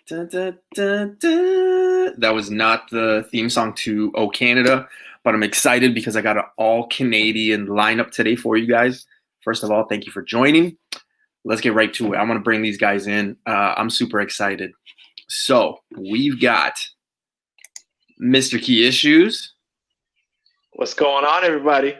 Dun, dun, dun, dun. That was not the theme song to Oh Canada, but I'm excited because I got an all Canadian lineup today for you guys. First of all, thank you for joining. Let's get right to it. I'm going to bring these guys in. I'm super excited. So we've got Mr. Key Issues. What's going on, everybody?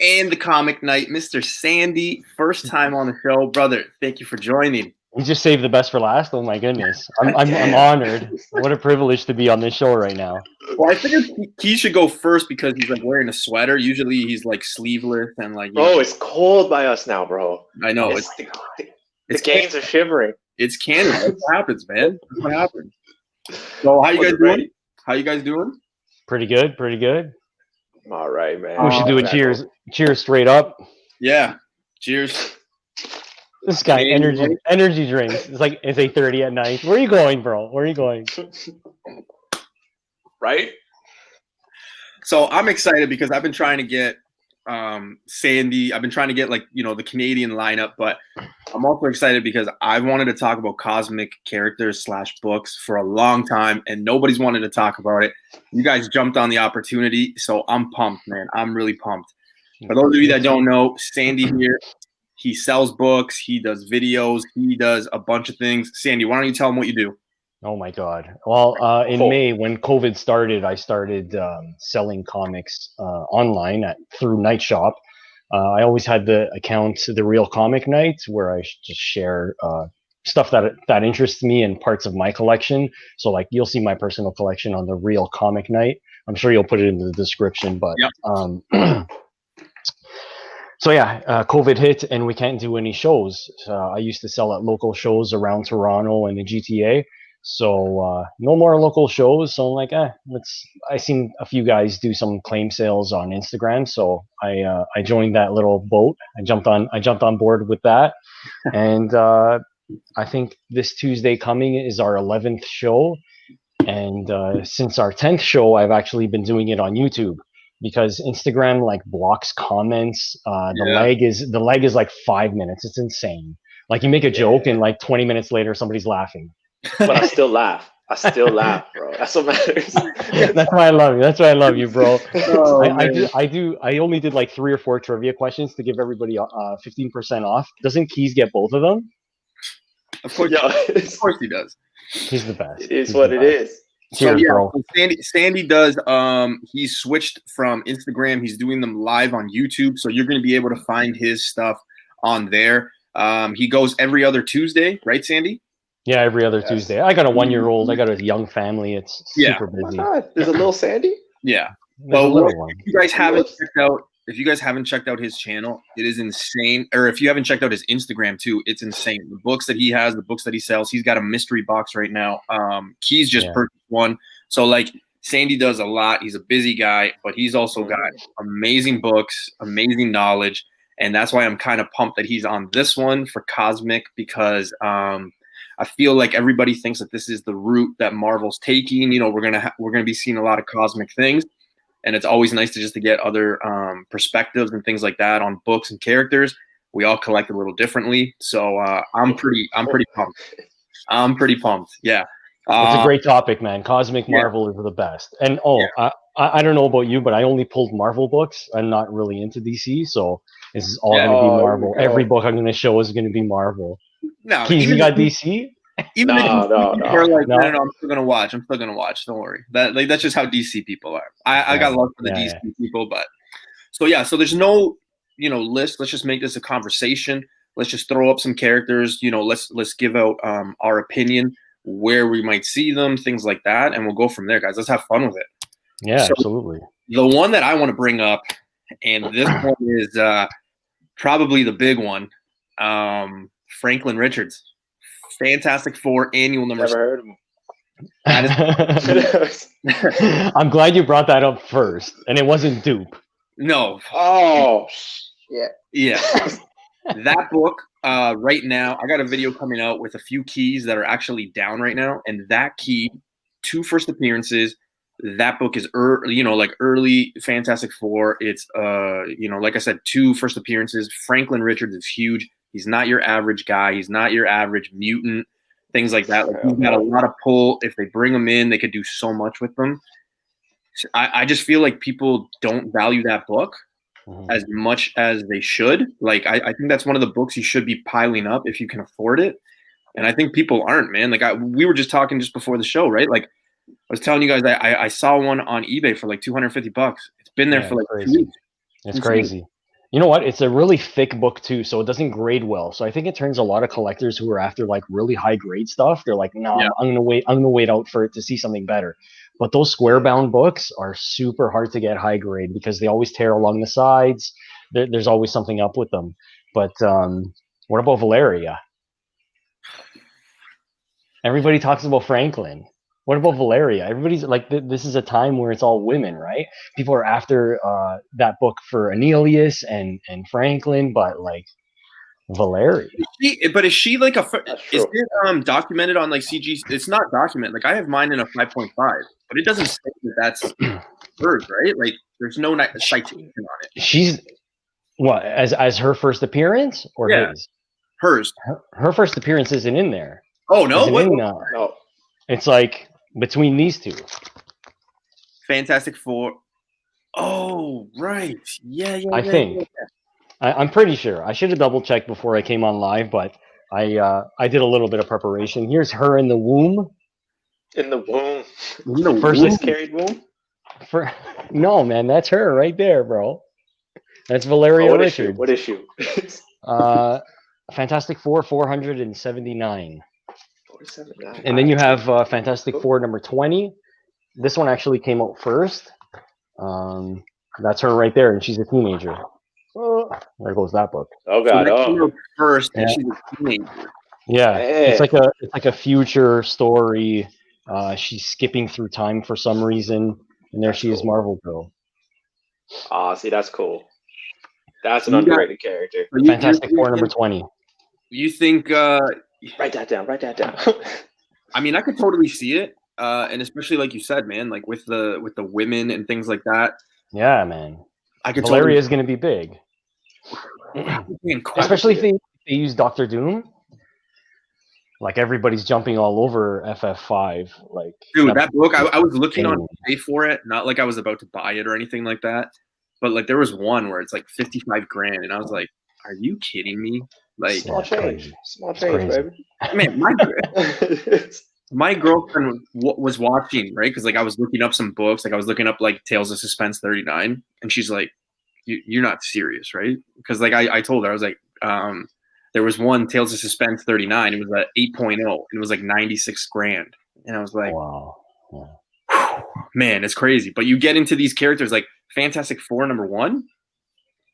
And the Comic Knight, Mr. Sandy. First time on the show. Brother, thank you for joining. We just saved the best for last. Oh my goodness, I'm honored. What a privilege to be on this show right now. Well, I figured Key should go first because he's like wearing a sweater. Usually he's like sleeveless and like. Bro, it's cold by us now, bro. I know the gains are shivering. It's Canada. That's what happens, man. That's what happens. So how you guys doing? How you guys doing? Pretty good. Pretty good. All right, man. We should do a cheers. Cheers straight up. Yeah. Cheers. This guy, energy drinks. It's like it's 8:30 at night. Where are you going, bro? Where are you going? Right? So I'm excited because I've been trying to get Sandy. I've been trying to get the Canadian lineup, but I'm also excited because I've wanted to talk about cosmic characters / books for a long time, and nobody's wanted to talk about it. You guys jumped on the opportunity, so I'm pumped, man. I'm really pumped. For those of you that don't know, Sandy here. He sells books. He does videos. He does a bunch of things. Sandy, why don't you tell him what you do? Oh my God! Well, in May when COVID started, I started selling comics online through Night Shop. I always had the account, The Real Comic Knight, where I just share stuff that interests me and parts of my collection. So, like, you'll see my personal collection on The Real Comic Knight. I'm sure you'll put it in the description, but. Yep. So yeah, COVID hit and we can't do any shows. I used to sell at local shows around Toronto and the GTA. So no more local shows. So I'm like, I seen a few guys do some claim sales on Instagram. So I joined that little boat. I jumped on board with that. And I think this Tuesday coming is our 11th show. And since our 10th show, I've actually been doing it on YouTube. Because Instagram like blocks comments. The lag is like 5 minutes. It's insane. Like you make a joke and like 20 minutes later somebody's laughing. But I still laugh. Bro. That's what matters. That's why I love you. That's why I love you, bro. I only did like 3 or 4 trivia questions to give everybody 15% off. Doesn't Keys get both of them? Of course, of course he does. He's the best. It is what it is. Cheers, bro. Sandy does. He's switched from Instagram. He's doing them live on YouTube, so you're going to be able to find his stuff on there. He goes every other Tuesday, right, Sandy? Yeah, every other Tuesday. I got a 1-year-old. I got a young family. It's super busy. There's a little Sandy. Yeah. Well, if you guys haven't checked out his channel, it is insane. Or if you haven't checked out his Instagram too, it's insane. The books that he has, the books that he sells, he's got a mystery box right now. Keys just purchased one. So like Sandy does a lot. He's a busy guy, but he's also got amazing books, amazing knowledge. And that's why I'm kind of pumped that he's on this one for Cosmic because I feel like everybody thinks that this is the route that Marvel's taking. You know, we're gonna be seeing a lot of cosmic things. And it's always nice to get other perspectives and things like that on books and characters. We all collect a little differently, so I'm pretty pumped. I'm pretty pumped. Yeah, it's a great topic, man. Cosmic Marvel is the best. And I don't know about you, but I only pulled Marvel books. I'm not really into DC, so this is all going to be Marvel. Every book I'm going to show is going to be Marvel. No, Keys, you got DC? Even no. I'm still gonna watch. Don't worry. That's just how DC people are. I got love for the DC people, but so there's no list. Let's just make this a conversation. Let's just throw up some characters. Let's give out our opinion, where we might see them, things like that, and we'll go from there, guys. Let's have fun with it. Yeah, absolutely. The one that I want to bring up, and this one is probably the big one, Franklin Richards. Fantastic Four annual number. Never heard of him. I'm glad you brought that up first, and it wasn't Dupe. No. Oh, shit. Yeah. That book, right now, I got a video coming out with a few keys that are actually down right now, and that key, 2 first appearances. That book is early Fantastic Four. It's like I said, 2 first appearances. Franklin Richards is huge. He's not your average guy. He's not your average mutant. things like that. Like, he's got a lot of pull. If they bring him in, they could do so much with them. I just feel like people don't value that book as much as they should. Like, I think that's one of the books you should be piling up if you can afford it. And I think people aren't, man. Like, we were just talking just before the show, right? Like, I was telling you guys that I saw one on eBay for like $250. It's been there for like 2 weeks. It's crazy. You know what? It's a really thick book too, so it doesn't grade well. So I think it turns a lot of collectors who are after like really high grade stuff. They're like, no, I'm gonna wait. I'm gonna wait out for it to see something better. But those square bound books are super hard to get high grade because they always tear along the sides. There's always something up with them. But what about Valeria? Everybody talks about Franklin. What about Valeria? Everybody's like, this is a time where it's all women, right? People are after that book for Aeneas and Franklin, but like Valeria. Is she like is it documented on like CG? It's not documented. Like, I have mine in a 5.5, but it doesn't say that that's hers, right? Like, there's no citation on it. She's what, as her first appearance or his? Hers. Her first appearance isn't in there. Oh no! No. It's like between these two. Fantastic Four. Oh, right. Yeah. I think. I'm pretty sure. I should have double checked before I came on live, but I did a little bit of preparation. Here's her in the womb. In the womb. The first miscarried womb? No, man, that's her right there, bro. That's Valeria Richards. What issue? Fantastic Four 479. 479. And then you have Fantastic Four number 20. This one actually came out first. That's her right there, and she's a teenager. There goes that book. Oh god! So first, and she's a teenager. Yeah, it's like a future story. She's skipping through time for some reason, and there she is, Marvel Girl. See, that's cool. That's an underrated character. Fantastic Four number 20. You think? Write that down. I mean, I could totally see it, and especially like you said, man, like with the women and things like that. Yeah, man. Valeria is going to be big, especially if they use Doctor Doom. Like, everybody's jumping all over FF5. Like, dude, that book, I was looking on eBay for it, not like I was about to buy it or anything like that, but like there was one where it's like 55 grand, and I was like, "Are you kidding me?" Like, small change, baby. Man, my girlfriend was watching, right? Because like I was looking up some books, like I was looking up like Tales of Suspense 39, and she's like, "You're not serious, right?" Because like I told her, I was like, there was one Tales of Suspense 39. It was at 8.0, and it was like 96 grand, and I was like, "Wow, man, it's crazy." But you get into these characters like Fantastic Four number 1.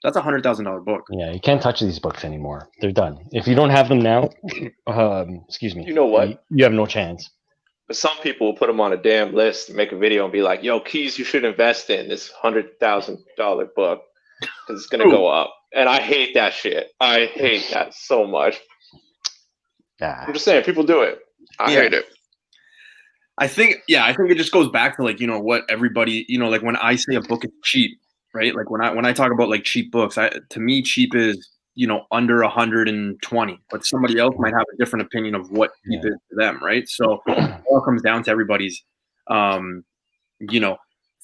That's $100,000 book. Yeah, you can't touch these books anymore. They're done. If you don't have them now, excuse me. You know what? You have no chance. But some people will put them on a damn list, make a video, and be like, "Yo, Keys, you should invest in this $100,000 book because it's gonna go up." And I hate that shit. I hate that so much. Yeah. I'm just saying, people do it. I hate it. I think it just goes back to like, you know, what everybody, you know, like when I say a book is cheap, right? Like when I talk about like cheap books, to me, cheap is, you know, under 120, but somebody else might have a different opinion of what cheap is to them, right? So it all comes down to everybody's, you know,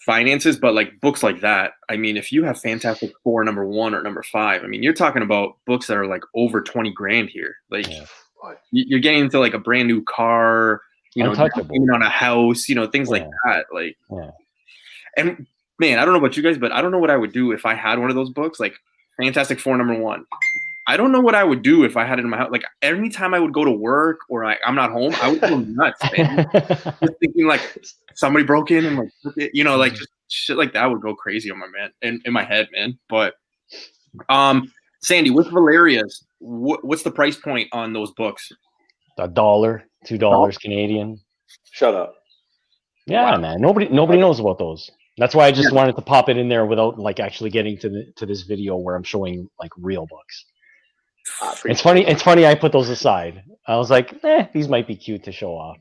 finances. But like books like that, I mean, if you have Fantastic Four number 1 or number 5, I mean, you're talking about books that are like over 20 grand here. Like you're getting into like a brand new car, you know, even on a house, you know, things like that. Like, and man, I don't know about you guys, but I don't know what I would do if I had one of those books, like Fantastic Four number 1. I don't know what I would do if I had it in my house. Like every time I would go to work or I'm not home, I would go nuts, man. Just thinking like somebody broke in and like, you know, like just shit like that would go crazy on my in my head, man. But Sandy, with Valeria's, what's the price point on those books? $1, $2 Canadian. Shut up. Yeah, man. Nobody knows about those. That's why I just wanted to pop it in there without like actually getting to this video where I'm showing like real books. It's funny. I put those aside. I was like, these might be cute to show off.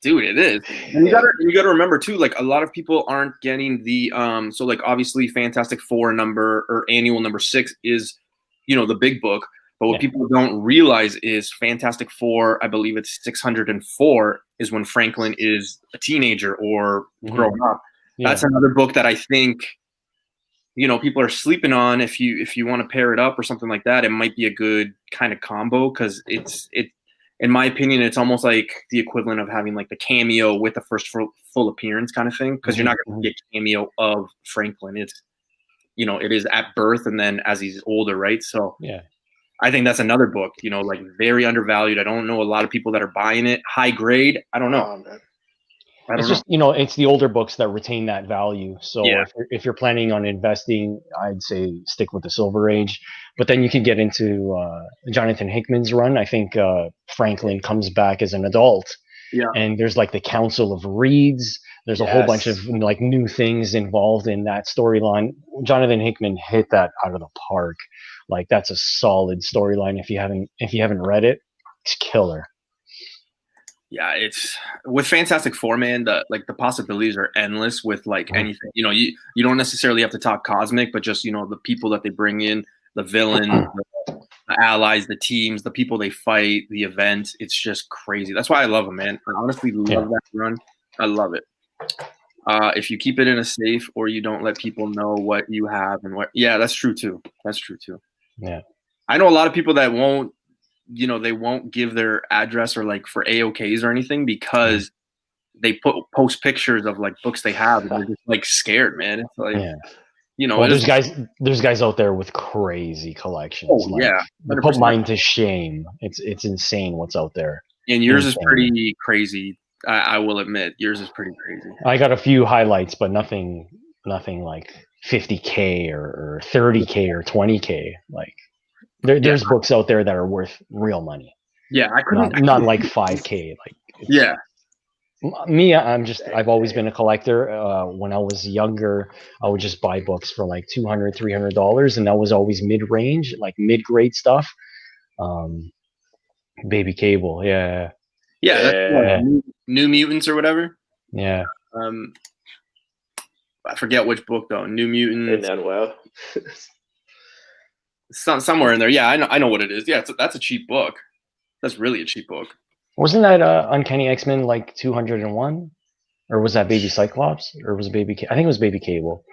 Dude, it is. And you gotta remember too, like a lot of people aren't getting the so like obviously Fantastic Four number or annual number 6 is, you know, the big book. But what Yeah. people don't realize is Fantastic Four, I believe it's 604, is when Franklin is a teenager or growing up. Yeah. That's another book that I think, you know, people are sleeping on. If you want to pair it up or something like that, it might be a good kind of combo, because in my opinion, it's almost like the equivalent of having like the cameo with the first full appearance kind of thing, because you're not going to get cameo of Franklin. It's, you know, it is at birth and then as he's older, right? So Yeah. I think that's another book, you know, like very undervalued. I don't know a lot of people that are buying it. High grade, I don't know. Oh, man. I don't It's know. just, you know, it's the older books that retain that value. So Yeah. if you're planning on investing, I'd say stick with the Silver Age. But then you can get into Jonathan Hickman's run. I think Franklin comes back as an adult. Yeah. And there's like the Council of Reeds. There's a whole bunch Yes. of like new things involved in that storyline. Jonathan Hickman hit that out of the park. Like that's a solid storyline. If you haven't read it, it's killer. Yeah, it's with Fantastic Four, man. The possibilities are endless with like anything. You know, you don't necessarily have to talk cosmic, but just, you know, the people that they bring in, the villains, the allies, the teams, the people they fight, the event. It's just crazy. That's why I love them, man. I honestly love that run. I love it. If you keep it in a safe or you don't let people know what you have and what, yeah, that's true too. That's true too. Yeah, I know a lot of people that won't, you know, they won't give their address or like for AOKs or anything, because they post pictures of like books they have and they're just like scared, man. It's like, you know, well, there's guys out there with crazy collections. Oh, like, yeah, you put mine to shame. It's insane what's out there. And yours is pretty crazy. I will admit, yours is pretty crazy. I got a few highlights, but nothing like 50K or 30K or 20K. Like there's books out there that are worth real money. Yeah, I couldn't. Not like 5K. Like yeah. Me, I've always been a collector. When I was younger, I would just buy books for like $200, $300, and that was always mid-range, like mid-grade stuff. Baby Cable, yeah. That's New Mutants or whatever. Yeah. I forget which book though. New Mutants. And well, somewhere in there. Yeah, I know what it is. Yeah, that's a cheap book. That's really a cheap book. Wasn't that Uncanny X-Men like 201? Or was that Baby Cyclops? Or was it I think it was Baby Cable.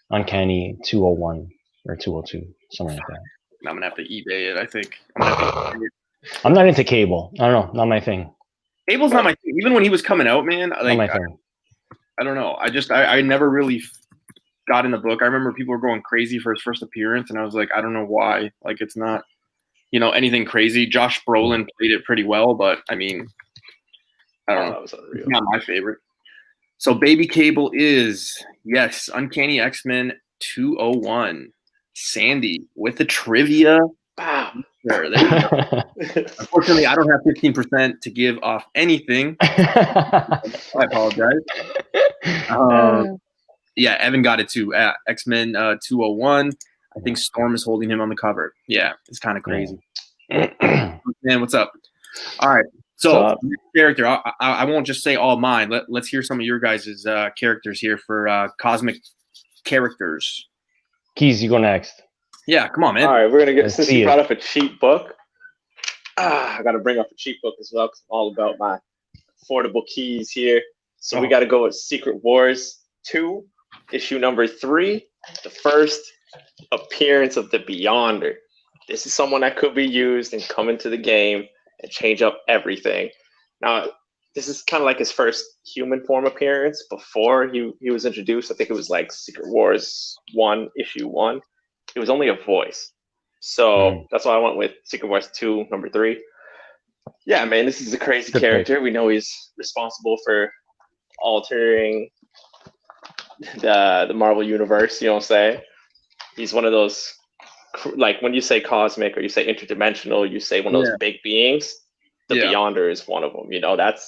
Uncanny 201 or 202, something like that. I'm gonna have to eBay it, I think. I'm not into Cable. I don't know, not my thing. Cable's not my thing. Even when he was coming out, man, like, not my thing. I don't know. I never really got in the book. I remember people were going crazy for his first appearance, and I was like, I don't know why. Like, it's not, you know, anything crazy. Josh Brolin played it pretty well, but I mean, I don't know. It's not my favorite. So Baby Cable is, yes, Uncanny X-Men 201. Sandy with the trivia. Bam. There you go. Unfortunately, I don't have 15% to give off anything. I apologize. Yeah, Evan got it too. X-Men 201. I think Storm is holding him on the cover. Yeah, it's kind of crazy. Man, what's up? All right. So, character. I won't just say all mine. Let's hear some of your guys' characters here for cosmic characters. Keys, you go next. Yeah, come on, man. All right, we're gonna get, since you brought up a cheap book, I gotta bring up a cheap book as well, because I'm all about my affordable keys here. So we gotta go with Secret Wars 2, issue number 3, the first appearance of the Beyonder. This is someone that could be used and come into the game and change up everything. Now, this is kind of like his first human form appearance before he was introduced. I think it was like Secret Wars 1, issue 1. It was only a voice. So that's why I went with Secret Wars 2, number 3. Yeah, man, this is a crazy character. We know he's responsible for altering the Marvel Universe, you know what I'm saying? He's one of those, like when you say cosmic or you say interdimensional, you say one of those big beings. The Beyonder is one of them. You know, that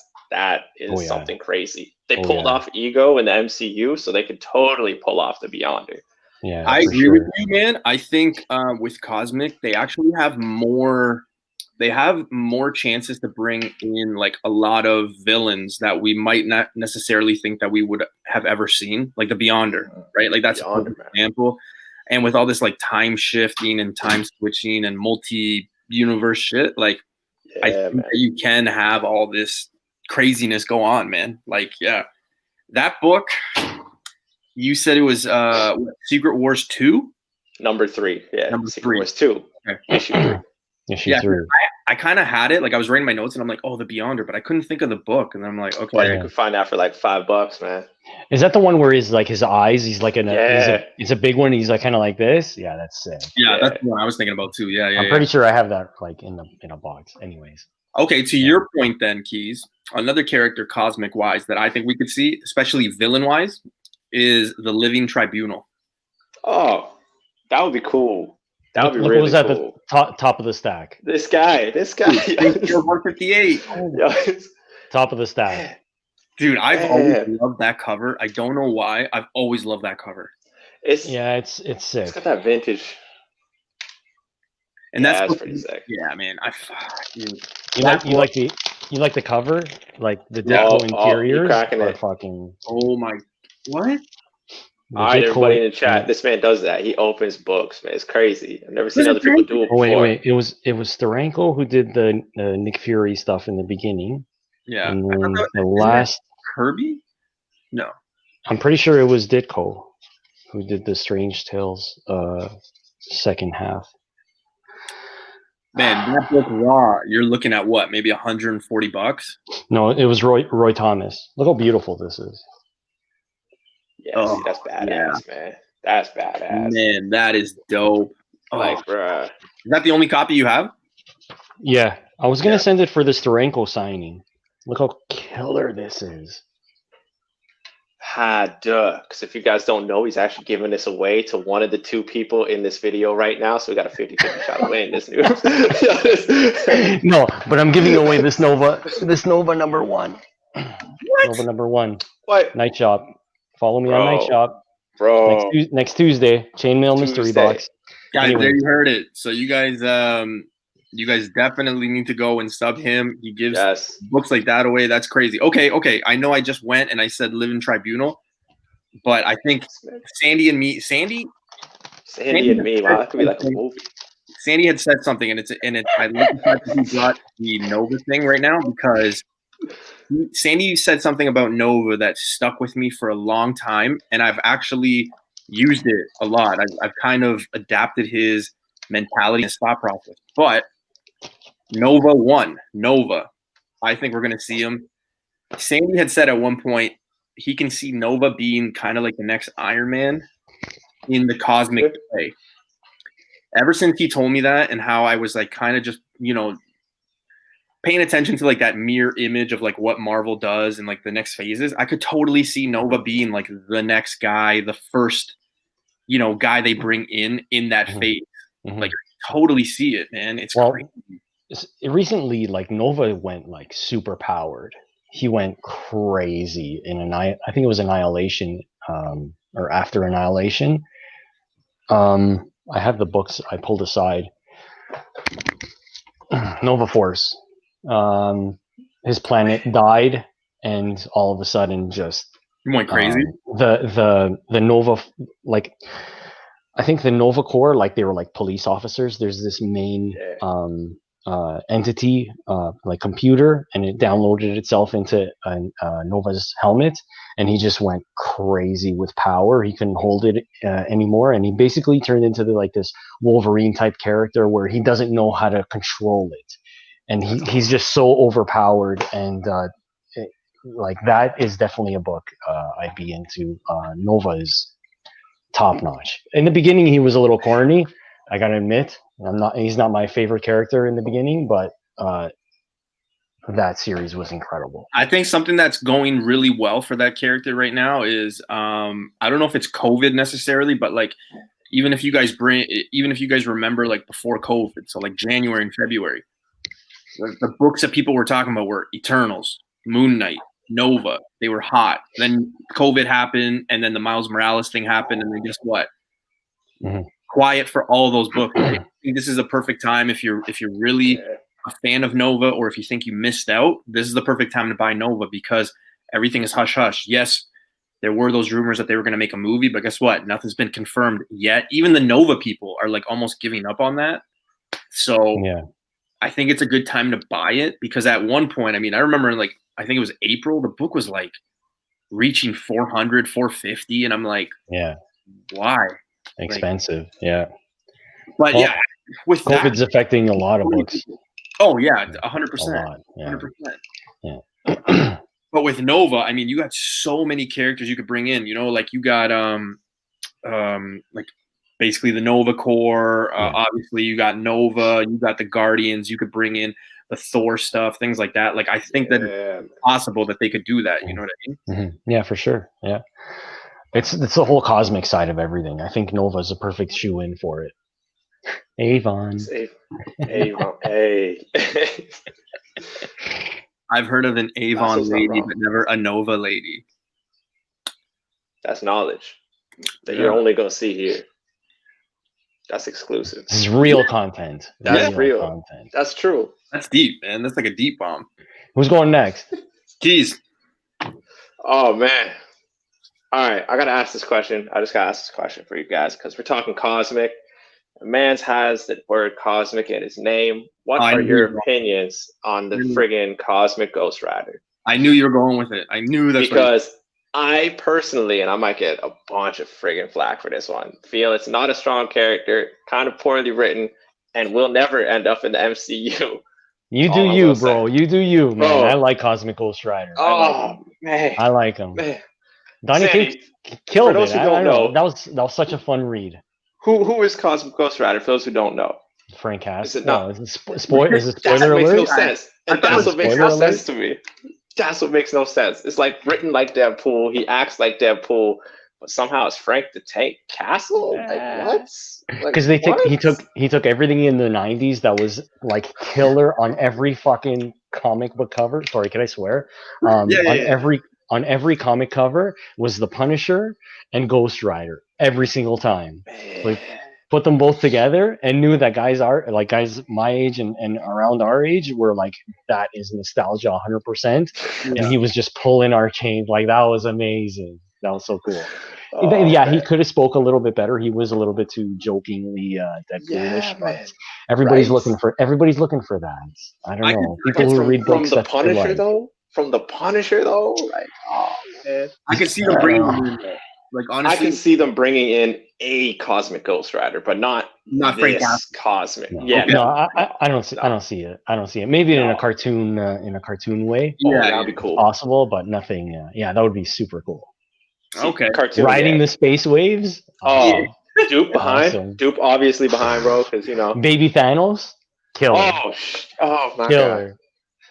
is something crazy. They pulled off Ego in the MCU, so they could totally pull off the Beyonder. Yeah, I agree with you, man. I think with Cosmic, they actually have more. They have more chances to bring in like a lot of villains that we might not necessarily think that we would have ever seen, like the Beyonder, right? Like that's an example. And with all this like time shifting and time switching and multi universe shit, like I Yeah, think man. that you can have all this craziness go on, man. Like, yeah, that book. You said it was Secret Wars 2? Number 3. Yeah, Number Secret 3. Wars 2. Okay. Issue 3. Issue Yeah, 3. I kind of had it. Like I was writing my notes and I'm like, oh, the Beyonder, but I couldn't think of the book. And then I'm like, okay. But you can find that for like $5, man. Is that the one where he's like his eyes? He's like Yeah. he's a big one. He's like kind of like this. Yeah, that's sick. Yeah, Yeah. that's the one I was thinking about too. Yeah, yeah. I'm pretty sure I have that like in a box. Anyways. Okay, to your point then, Keys, another character cosmic wise that I think we could see, especially villain wise, is the Living Tribunal. Oh, that would be cool. That would be Look really what was at cool. the top of the stack. This guy. 158. Top of the stack. Dude, I've always loved that cover. I don't know why. I've always loved that cover. It's sick. It's got that vintage. And that's pretty sick. Yeah, man. Dude. You like the cover? Like the Ditko interiors are fucking. Oh my! What? All right, everybody in the chat. This man does that. He opens books, man. It's crazy. I've never seen other people do it before. Wait. It was Steranko who did the Nick Fury stuff in the beginning. Yeah. And then the last Kirby? No. I'm pretty sure it was Ditko who did the Strange Tales second half. Man, that book raw, you're looking at what? Maybe $140? No, it was Roy Thomas. Look how beautiful this is. Yeah, see, that's badass, man. That's badass. Man, that is dope. Like, bruh. Is that the only copy you have? Yeah, I was gonna send it for the Steranko signing. Look how killer this is. Because if you guys don't know, he's actually giving this away to one of the 2 people in this video right now. So we got a 50-50 shot of winning this news. No, but I'm giving away this Nova number 1. What? Nova number 1. What? Night Shop. Follow me on Night Shop. Bro. Next Tuesday, Chainmail Mystery Box. Guys, Anyway. there you heard it. So you guys definitely need to go and sub him. He gives books like that away. That's crazy. Okay. I know I just went and I said Living Tribunal, but I think Sandy and me. Wow, that could be like a movie. Sandy had said something, and I look at he got the Nova thing right now because Sandy said something about Nova that stuck with me for a long time, and I've actually used it a lot. I've kind of adapted his mentality and thought process. But Nova 1, I think we're going to see him. Sandy had said at one point he can see Nova being kind of like the next Iron Man in the cosmic way. Ever since he told me that and how I was like kind of just, paying attention to like that mirror image of like what Marvel does and like the next phases, I could totally see Nova being like the next guy, the first, guy they bring in that phase. Mm-hmm. Like totally see it, man. It's crazy. Recently, like Nova went like super powered. He went crazy in I think it was Annihilation, or after Annihilation. I have the books I pulled aside. Nova Force. His planet died, and all of a sudden, just went crazy. The Nova, like, I think the Nova Corps, like they were like police officers. There's this main entity, like computer, and it downloaded itself into Nova's helmet, and he just went crazy with power. He couldn't hold it anymore, and he basically turned into this Wolverine type character where he doesn't know how to control it, and he's just so overpowered. And like that is definitely a book I'd be into. Nova is top notch. In the beginning, he was a little corny. I gotta admit, he's not my favorite character in the beginning, but that series was incredible. I think something that's going really well for that character right now is I don't know if it's COVID necessarily, but like even if you guys remember like before COVID, so like January and February, the books that people were talking about were Eternals, Moon Knight, Nova. They were hot. Then COVID happened, and then the Miles Morales thing happened, and then guess what? Mm-hmm. Quiet for all of those books. I think this is a perfect time if you're really a fan of Nova, or if you think you missed out. This is the perfect time to buy Nova because everything is hush hush. Yes, there were those rumors that they were going to make a movie, but guess what? Nothing's been confirmed yet. Even the Nova people are like almost giving up on that. So Yeah. I think it's a good time to buy it because at one point, I mean, I remember like I think it was April, the book was like reaching 400, 450, and I'm like, Yeah. why? Expensive. Yeah. But Well, yeah, with COVID's affecting a lot of books. Oh yeah, A 100%. lot. Yeah. 100%. Yeah. But with Nova, I mean, you got so many characters you could bring in. You know, like you got like basically the Nova Corps. Yeah. Obviously, you got Nova. You got the Guardians. You could bring in the Thor stuff, things like that. Like I think that it's possible that they could do that. You know what I mean? Mm-hmm. Yeah, for sure. Yeah, it's the whole cosmic side of everything. I think Nova is a perfect shoe in for it. Avon. Avon. Hey. I've heard of an Avon lady, but never a Nova lady. That's knowledge that you're only gonna see here. That's exclusive. This is real content. That's real content. That's true. That's deep, man. That's like a deep bomb. Who's going next? Keys. Oh man. All right, I gotta ask this question. I just gotta ask this question for you guys because we're talking cosmic. A man's has the word cosmic in his name. What are your opinions on the friggin' Cosmic Ghost Rider? I knew you were going with it. I knew that's because I personally, and I might get a bunch of friggin' flack for this one, feel it's not a strong character, kind of poorly written, and will never end up in the MCU. You do you, bro. You do you, man. Bro. I like Cosmic Ghost Rider. Man. I like him. Man. Donny Cates killed it. I don't know. That was such a fun read. Who is Cosmic Ghost Rider? For those who don't know, Frank Castle. Is it not? No, is it spoiler alert? That makes no sense. And that's what makes no sense to me. That's what makes no sense. It's like written like Deadpool. He acts like Deadpool, but somehow it's Frank the Tank Castle. Like what? Because he took everything in the '90s that was like killer on every fucking comic book cover. Sorry, can I swear? On every comic cover was the Punisher and Ghost Rider every single time. Like, put them both together and knew that guys my age and around our age were like, that is nostalgia 100%. And he was just pulling our chains. Like, that was amazing. That was so cool. He could have spoke a little bit better. He was a little bit too jokingly Deadpoolish, but everybody's looking for that. I don't know. People who read books from the Punisher though. From the Punisher though, like, oh man, I can see them bringing them in. Like honestly, I can see them bringing in a Cosmic Ghost Rider, but not Frank Cosmic. No. Yeah, no, I don't see it. Maybe in a cartoon way. Yeah, that'd be cool. Possible, but nothing. That would be super cool. Okay, cartoon riding the space waves. Oh, Dupe behind. Awesome. Dupe obviously behind, bro, because Baby Thanos, killer. Oh my killer. God.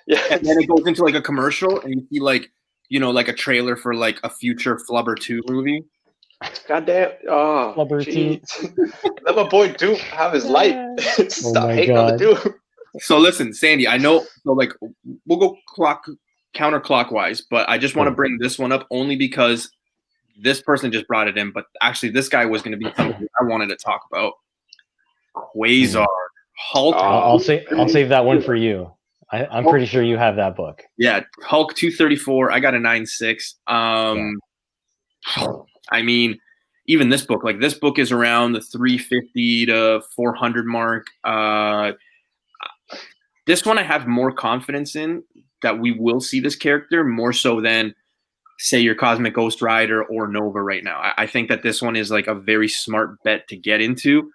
Yeah, and then it goes into like a commercial, and you see like like a trailer for like a future Flubber 2 movie. Goddamn! Oh, Flubber 2. Let my boy Dupe have his light. Stop hating on the Dupe. So listen, Sandy, I know. So like, we'll go counterclockwise, but I just want to bring this one up only because this person just brought it in. But actually, this guy was going to be something I wanted to talk about. Quasar, Hulk. I'll save that one for you. I'm pretty sure you have that book. Yeah, Hulk 234. I got a 9.6. I mean, even this book, like this book is around the 350 to 400 mark. This one I have more confidence in that we will see this character more so than say your Cosmic Ghost Rider or Nova right now. I think that this one is like a very smart bet to get into.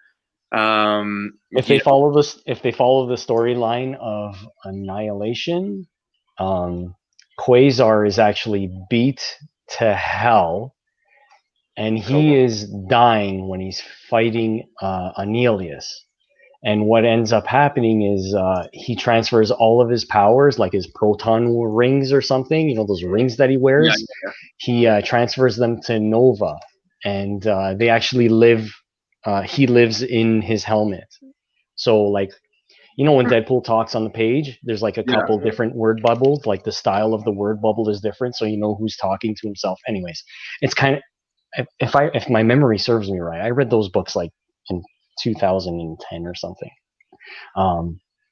If they follow the storyline of Annihilation, Quasar is actually beat to hell, and he is dying when he's fighting Annihilus. And what ends up happening is he transfers all of his powers, like his proton rings or something. Those rings that he wears. Yeah. He transfers them to Nova, and they actually live. He lives in his helmet. So like, when Deadpool talks on the page, there's like a couple different word bubbles, like the style of the word bubble is different. So who's talking to himself. Anyways, it's kind of, if my memory serves me right, I read those books like in 2010 or something.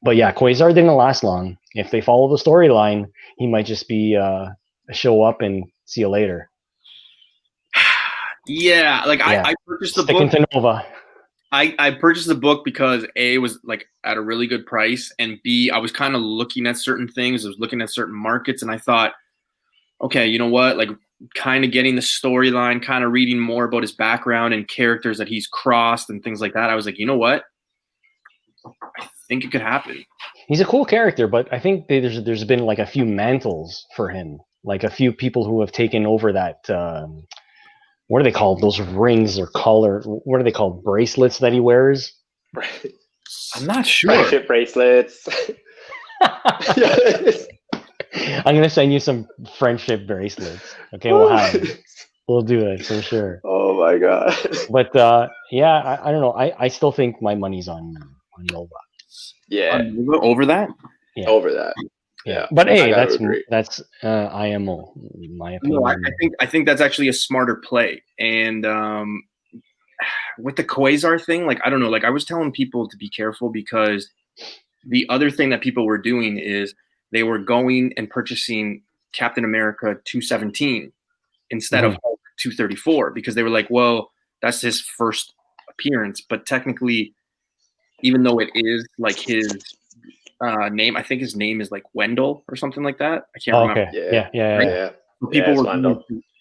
But yeah, Quasar didn't last long. If they follow the storyline, he might just be a show up and see you later. Yeah, like I purchased the book. Sticking to Nova. I purchased the book because A, it was like at a really good price, and B, I was kind of looking at certain things. I was looking at certain markets, and I thought, okay, you know what? Like, kind of getting the storyline, kind of reading more about his background and characters that he's crossed and things like that. I was like, you know what? I think it could happen. He's a cool character, but I think there's been like a few mantles for him, like a few people who have taken over that. What are they called? Those rings or collar? What are they called? Bracelets that he wears? I'm not sure. Friendship bracelets. I'm gonna send you some friendship bracelets. Okay, we'll have it. We'll do it for sure. Oh my god. But yeah, I don't know. I still think my money's on Nova. Yeah. Over that? Yeah. Over that. Yeah. But hey, gotta that's IMO, in my opinion. No, I think that's actually a smarter play. And with the Quasar thing, like, I don't know, like, I was telling people to be careful, because the other thing that people were doing is they were going and purchasing Captain America 217 instead of Hulk 234, because they were like, well, that's his first appearance. But technically, even though it is like his name, I think his name is like Wendell or something like that. I can't remember. Okay. Yeah.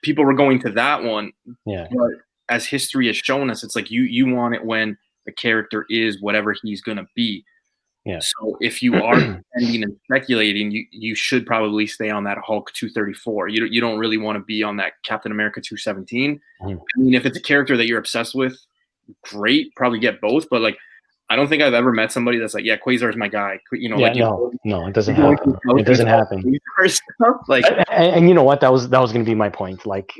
People were going to that one. Yeah. But as history has shown us, it's like you want it when the character is whatever he's gonna be. Yeah. So if you are pretending and speculating, you should probably stay on that Hulk 234. You don't really want to be on that Captain America 217. I mean, if it's a character that you're obsessed with, great, probably get both. But like, I don't think I've ever met somebody that's like, yeah, Quasar's my guy. You know, no, it doesn't happen. It doesn't happen. Like, and you know what? That was going to be my point. Like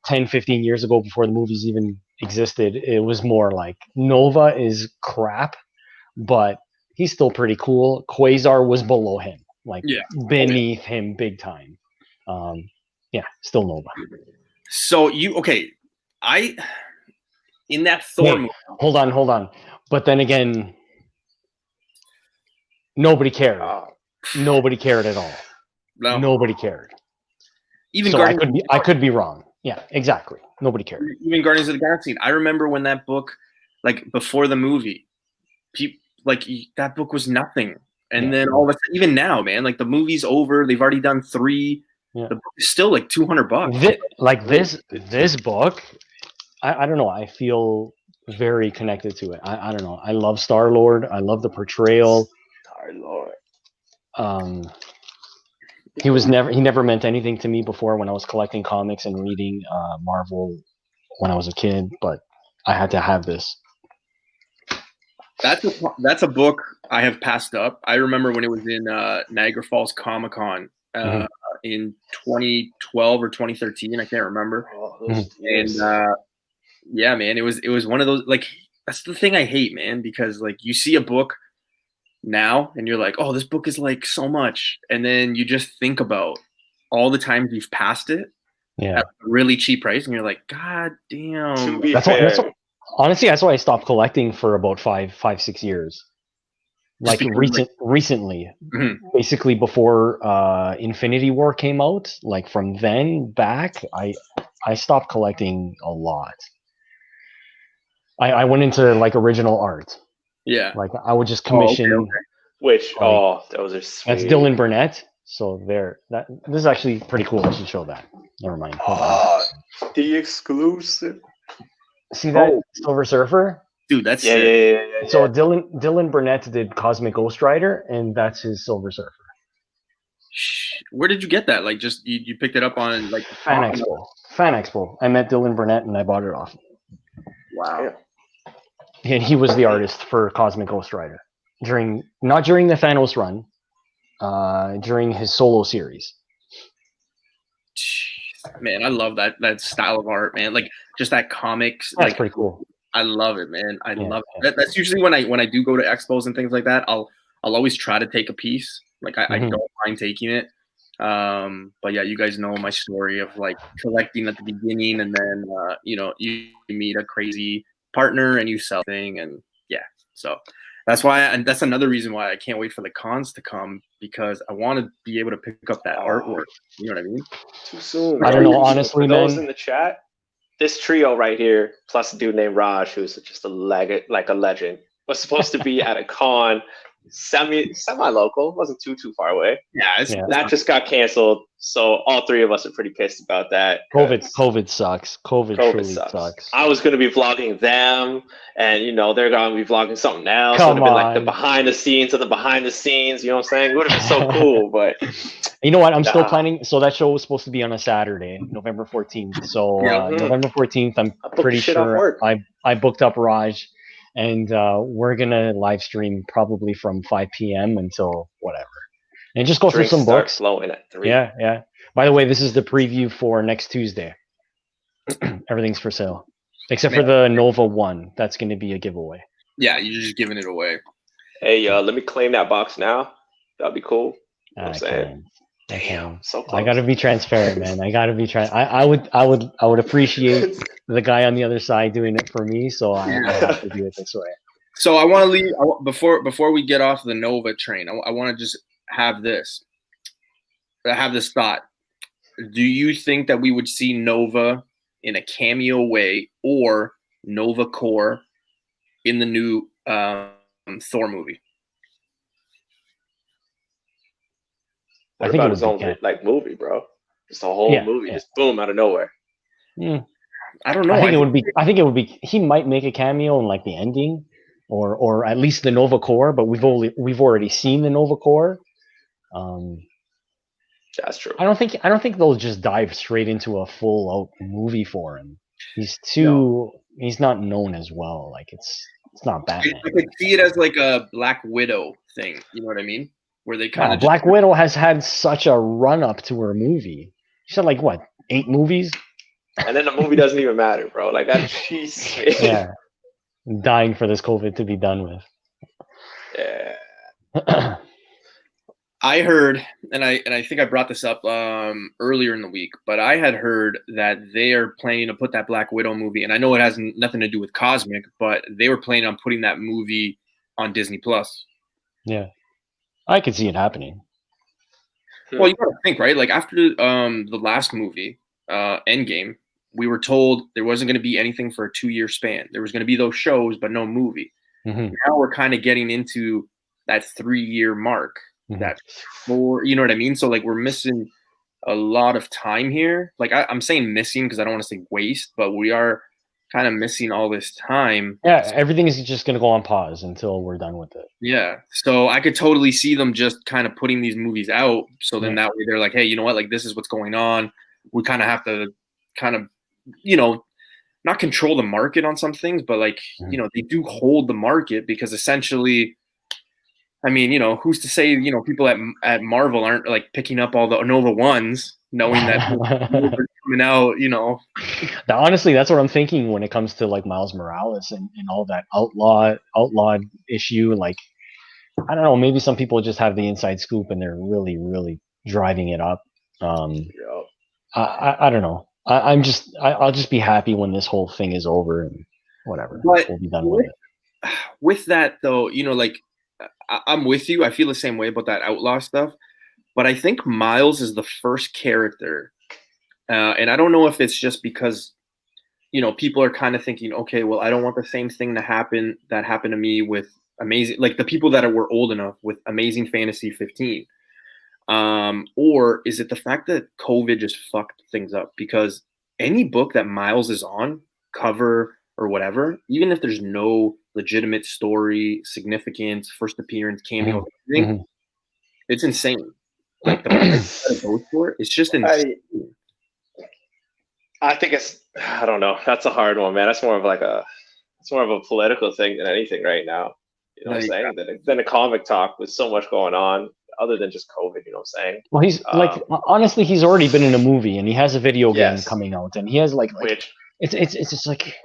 10, 15 years ago, before the movies even existed, it was more like Nova is crap, but he's still pretty cool. Quasar was below him, like beneath him, big time. Still Nova. So in that Thor movie. Hold on. But then again, nobody cared. Nobody cared at all. No. Nobody cared. Even so I could be wrong. Yeah, exactly. Nobody cared. Even Guardians of the Galaxy. I remember when that book, like before the movie, that book was nothing. And then all of a sudden, even now, man, like the movie's over. They've already done 3. Yeah. The book is still like $200. This book, I don't know. I feel very connected to it. I don't know. I love Star-Lord. I love the portrayal. Star-Lord. He never meant anything to me before when I was collecting comics and reading Marvel when I was a kid, but I had to have this. That's a book I have passed up. I remember when it was in Niagara Falls Comic-Con in 2012 or 2013. I can't remember. And yeah, man, it was one of those, like, that's the thing I hate, man, because like you see a book now and you're like, oh, this book is like so much, and then you just think about all the times you've passed it at a really cheap price, and you're like, god damn. Honestly, that's why I stopped collecting for about 5-6 years. Like recently, basically before Infinity War came out. Like from then back, I stopped collecting a lot. I went into like original art. Yeah. Like I would just commission. Which those are sweet. That's Dylan Burnett. So this is actually pretty cool. I should show that. Never mind. Hold on. The exclusive. See that Silver Surfer? Dude, that's yeah. So Dylan Burnett did Cosmic Ghost Rider, and that's his Silver Surfer. Where did you get that? Like, just you picked it up on like Fan Expo. I met Dylan Burnett and I bought it off. Wow. And he was the artist for Cosmic Ghost Rider not during the Thanos run, during his solo series. Man, I love that style of art, man. Like just that comics. That's like, pretty cool. I love it, man. I love it. That's usually when I do go to expos and things like that. I'll always try to take a piece. Like I don't mind taking it. But yeah, you guys know my story of like collecting at the beginning, and then you meet a crazy partner and you sell thing, and so that's why, and that's another reason why I can't wait for the cons to come, because I want to be able to pick up that artwork. You know what I mean? Too soon. I don't know, honestly, for those man. In the chat, this trio right here, plus a dude named Raj, who's just a legend, was supposed to be at a con, semi local, wasn't too far away. Yeah, That just got canceled. So all three of us are pretty pissed about that. COVID sucks. COVID truly sucks. I was going to be vlogging them, and they're going to be vlogging something else. Come it would have been like the on. behind the scenes of the behind the scenes. You know what I'm saying? It would have been so cool. But you know what? I'm still planning. So that show was supposed to be on a Saturday, November 14th. So November 14th, I'm pretty sure I booked up Raj, and we're gonna live stream probably from 5 p.m. until whatever. And just go through some books. Flowing at 3. Yeah. By the way, this is the preview for next Tuesday. Everything's for sale, except for the Nova 1. That's going to be a giveaway. Yeah, you're just giving it away. Hey, let me claim that box now. That'd be cool. You know what I'm saying? Damn, so close. I gotta be transparent, man. I gotta be I would appreciate the guy on the other side doing it for me. So I have to do it this way. So I want to leave before we get off the Nova train. I want to just have this thought. Do you think that we would see Nova in a cameo way or Nova Corps in the new Thor movie? What about his own movie, bro? Just a whole movie, just boom out of nowhere. I don't know. I think it would be. He might make a cameo in like the ending, or at least the Nova Corps. But we've already seen the Nova Corps. That's true. I don't think they'll just dive straight into a full out movie for him. He's not known as well. Like it's not Batman. I could see it as like a Black Widow thing. You know what I mean? Where they kind of Black Widow has had such a run up to her movie. She had like what, 8 movies? And then the movie doesn't even matter, bro. Like that. Yeah. I'm dying for this COVID to be done with. Yeah. I heard, and I think I brought this up earlier in the week, but I had heard that they are planning to put that Black Widow movie, and I know it has nothing to do with Cosmic, but they were planning on putting that movie on Disney Plus. Yeah, I could see it happening. Well, you gotta think, right? Like after the last movie, Endgame, we were told there wasn't going to be anything for a 2-year span. There was going to be those shows, but no movie. Mm-hmm. Now we're kind of getting into that 3-year mark. That 4, you know what I mean? So like we're missing a lot of time here. Like I'm saying missing because I don't want to say waste, but we are kind of missing all this time. Yeah, everything is just going to go on pause until we're done with it. Yeah. So I could totally see them just kind of putting these movies out. So then that way they're like, hey, you know what? Like this is what's going on. We kind of have to kind of, not control the market on some things, but like, they do hold the market because essentially, I mean, who's to say, people at Marvel aren't like picking up all the Nova 1s, knowing that they're coming out, Now, honestly, that's what I'm thinking when it comes to like Miles Morales and all that outlawed issue. Like, I don't know, maybe some people just have the inside scoop and they're really, really driving it up. I don't know. I'll just be happy when this whole thing is over and whatever. But we'll be done with it. With that though, like I'm with you. I feel the same way about that outlaw stuff, but I think Miles is the first character, and I don't know if it's just because, people are kind of thinking, okay, well, I don't want the same thing to happen that happened to me with like the people that were old enough with Amazing Fantasy 15, or is it the fact that COVID just fucked things up? Because any book that Miles is on, cover or whatever, even if there's no legitimate story, significance, first appearance, cameo, everything, it's insane. Like the price that it goes for, it's just insane. I think I don't know. That's a hard one, man. That's more of a political thing than anything right now. You know what I'm saying? Than a comic talk with so much going on other than just COVID, you know what I'm saying? Well, he's honestly, he's already been in a movie and he has a video game coming out and he has which it's just like,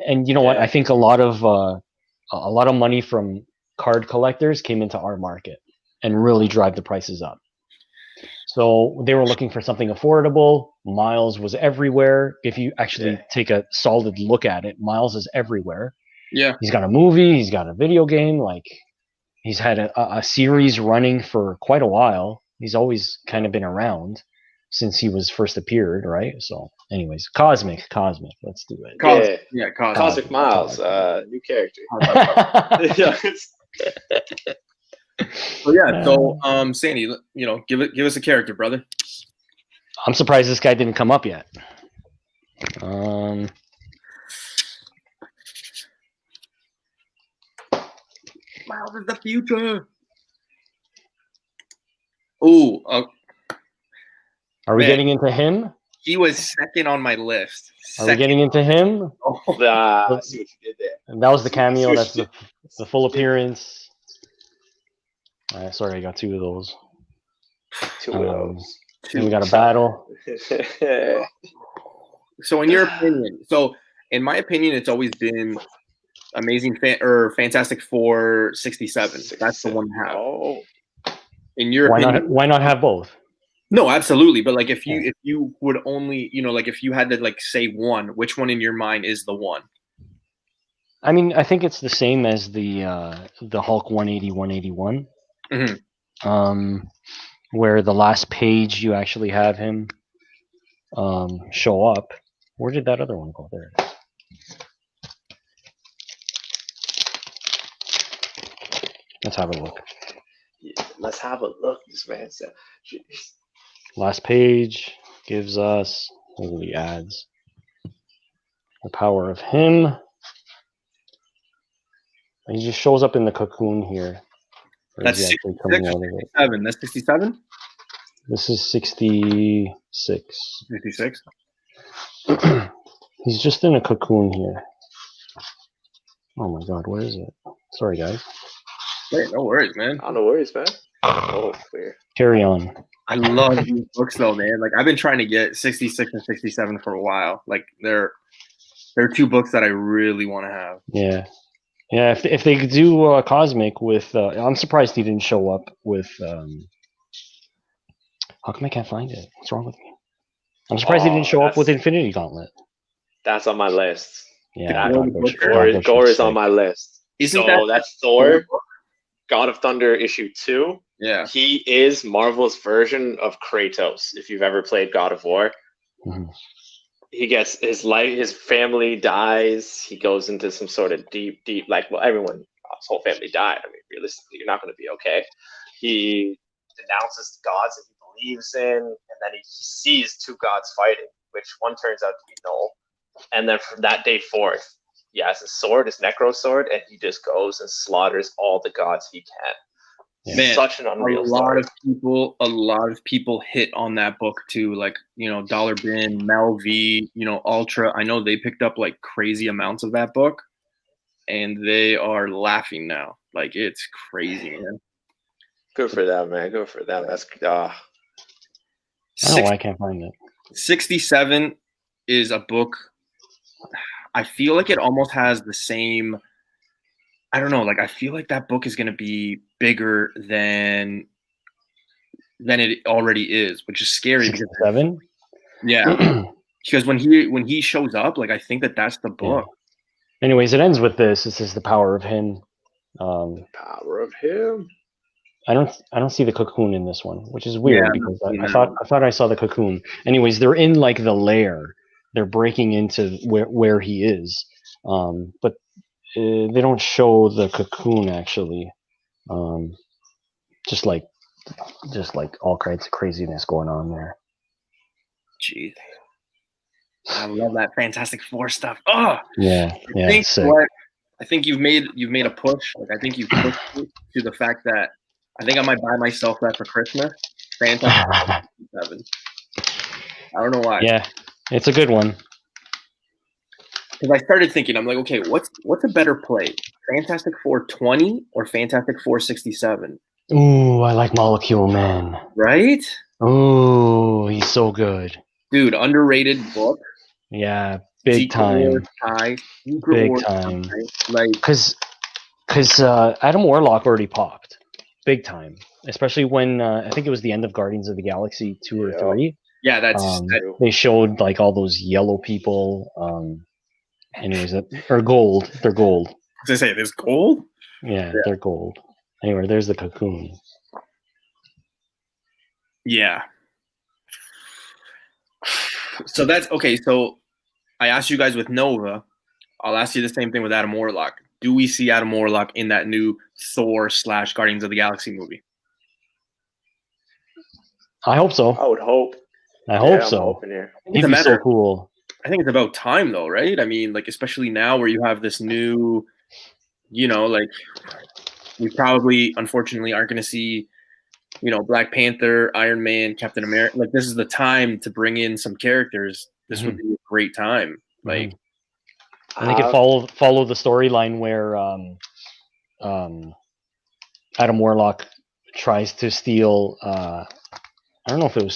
and you know what? I think a lot of money from card collectors came into our market and really drive the prices up. So they were looking for something affordable. Miles was everywhere. If you actually take a solid look at it, Miles is everywhere. Yeah. He's got a movie. He's got a video game. Like he's had a series running for quite a while. He's always kind of been around. since he was first appeared, right? So, anyways, cosmic. Let's do it. Cosmic Miles, new character. Yeah, So yeah, so Sandy, give us a character, brother. I'm surprised this guy didn't come up yet. Miles is the future. Ooh, are we man. getting into him? He was second on my list. Are we getting into him? Oh, I see what you did there. And that was the cameo. That's the full appearance. Sorry, I got two of those. Two of those. And we got a battle. So in your opinion, in my opinion, it's always been Fantastic Four 67. That's the one to have. Oh. In your opinion, why not have both? No, absolutely. But like, if you would only, like, if you had to like say one, which one in your mind is the one? I mean, I think it's the same as the Hulk 180, 181. Mm-hmm. Where the last page you actually have him show up. Where did that other one go? There it is. Let's have a look. Yeah, let's have a look. This man said. Jeez. Last page gives us the ads. The power of him. He just shows up in the cocoon here. That's 66 or 67. That's 67? This is 66. 56? He's just in a cocoon here. Oh my god, where is it? Sorry, guys. Wait, no worries, man. Oh, no worries, man. Oh, clear. Carry on. I love these books, though, man. Like, I've been trying to get 66 and 67 for a while. Like, they're two books that I really want to have. Yeah. Yeah, if they do Cosmic with... I'm surprised he didn't show up with... how come I can't find it? What's wrong with me? I'm surprised he didn't show up with Infinity Gauntlet. That's on my list. Yeah, Gore is on my list. That's Thor, book? God of Thunder issue 2. Yeah. He is Marvel's version of Kratos, if you've ever played God of War. Mm-hmm. He gets his family dies. He goes into some sort of deep, his whole family died. I mean, realistically, you're not going to be okay. He denounces the gods that he believes in, and then he sees two gods fighting, which one turns out to be Null. And then from that day forth, he has his sword, his Necro sword, and he just goes and slaughters all the gods he can. Man, such an unreal story. A lot of people hit on that book too, like, Dollar Bin, Mel V, Ultra. I know they picked up like crazy amounts of that book, and they are laughing now. Like, it's crazy, man. Good for them, man. Good for them. That's I don't know why I can't find it. 67 is a book. I feel like it almost has the same. I don't know. Like, I feel like that book is going to be bigger than it already is, which is scary. 67? Yeah, because when he shows up, like, I think that's the book. Yeah. Anyways, it ends with this. This is the power of him. The power of him. I don't see the cocoon in this one, which is weird because I thought I saw the cocoon. Anyways, they're in like the lair. They're breaking into where he is, but they don't show the cocoon actually. Just like all kinds of craziness going on there. Jeez, I love that Fantastic Four stuff. Oh yeah. I think you've made a push. Like, I think you've pushed me to the fact that I think I might buy myself that for Christmas. Fantastic 7. I don't know why. Yeah, it's a good one. Because I started thinking, I'm like, okay, what's a better play? Fantastic Four 20 or Fantastic Four 67? Ooh, I like Molecule Man. Right? Ooh, he's so good. Dude, underrated book. Yeah, big time. Big time. Like, because Adam Warlock already popped. Big time. Especially when I think it was the end of Guardians of the Galaxy 2 or 3. Yeah, they showed like all those yellow people. Anyways, or gold. They're gold. Did I say there's gold? Yeah, they're gold. Anyway, there's the cocoon. Yeah. So that's okay. So I asked you guys with Nova. I'll ask you the same thing with Adam Warlock. Do we see Adam Warlock in that new Thor / Guardians of the Galaxy movie? I hope so. I would hope. I hope I'm so. hoping here. He'd be so cool. I think it's about time, though, right? I mean, like, especially now where you have this new, like, we probably, unfortunately, aren't going to see, Black Panther, Iron Man, Captain America. Like, this is the time to bring in some characters. This would be a great time. Like, and they could follow the storyline where Adam Warlock tries to steal. I don't know if it was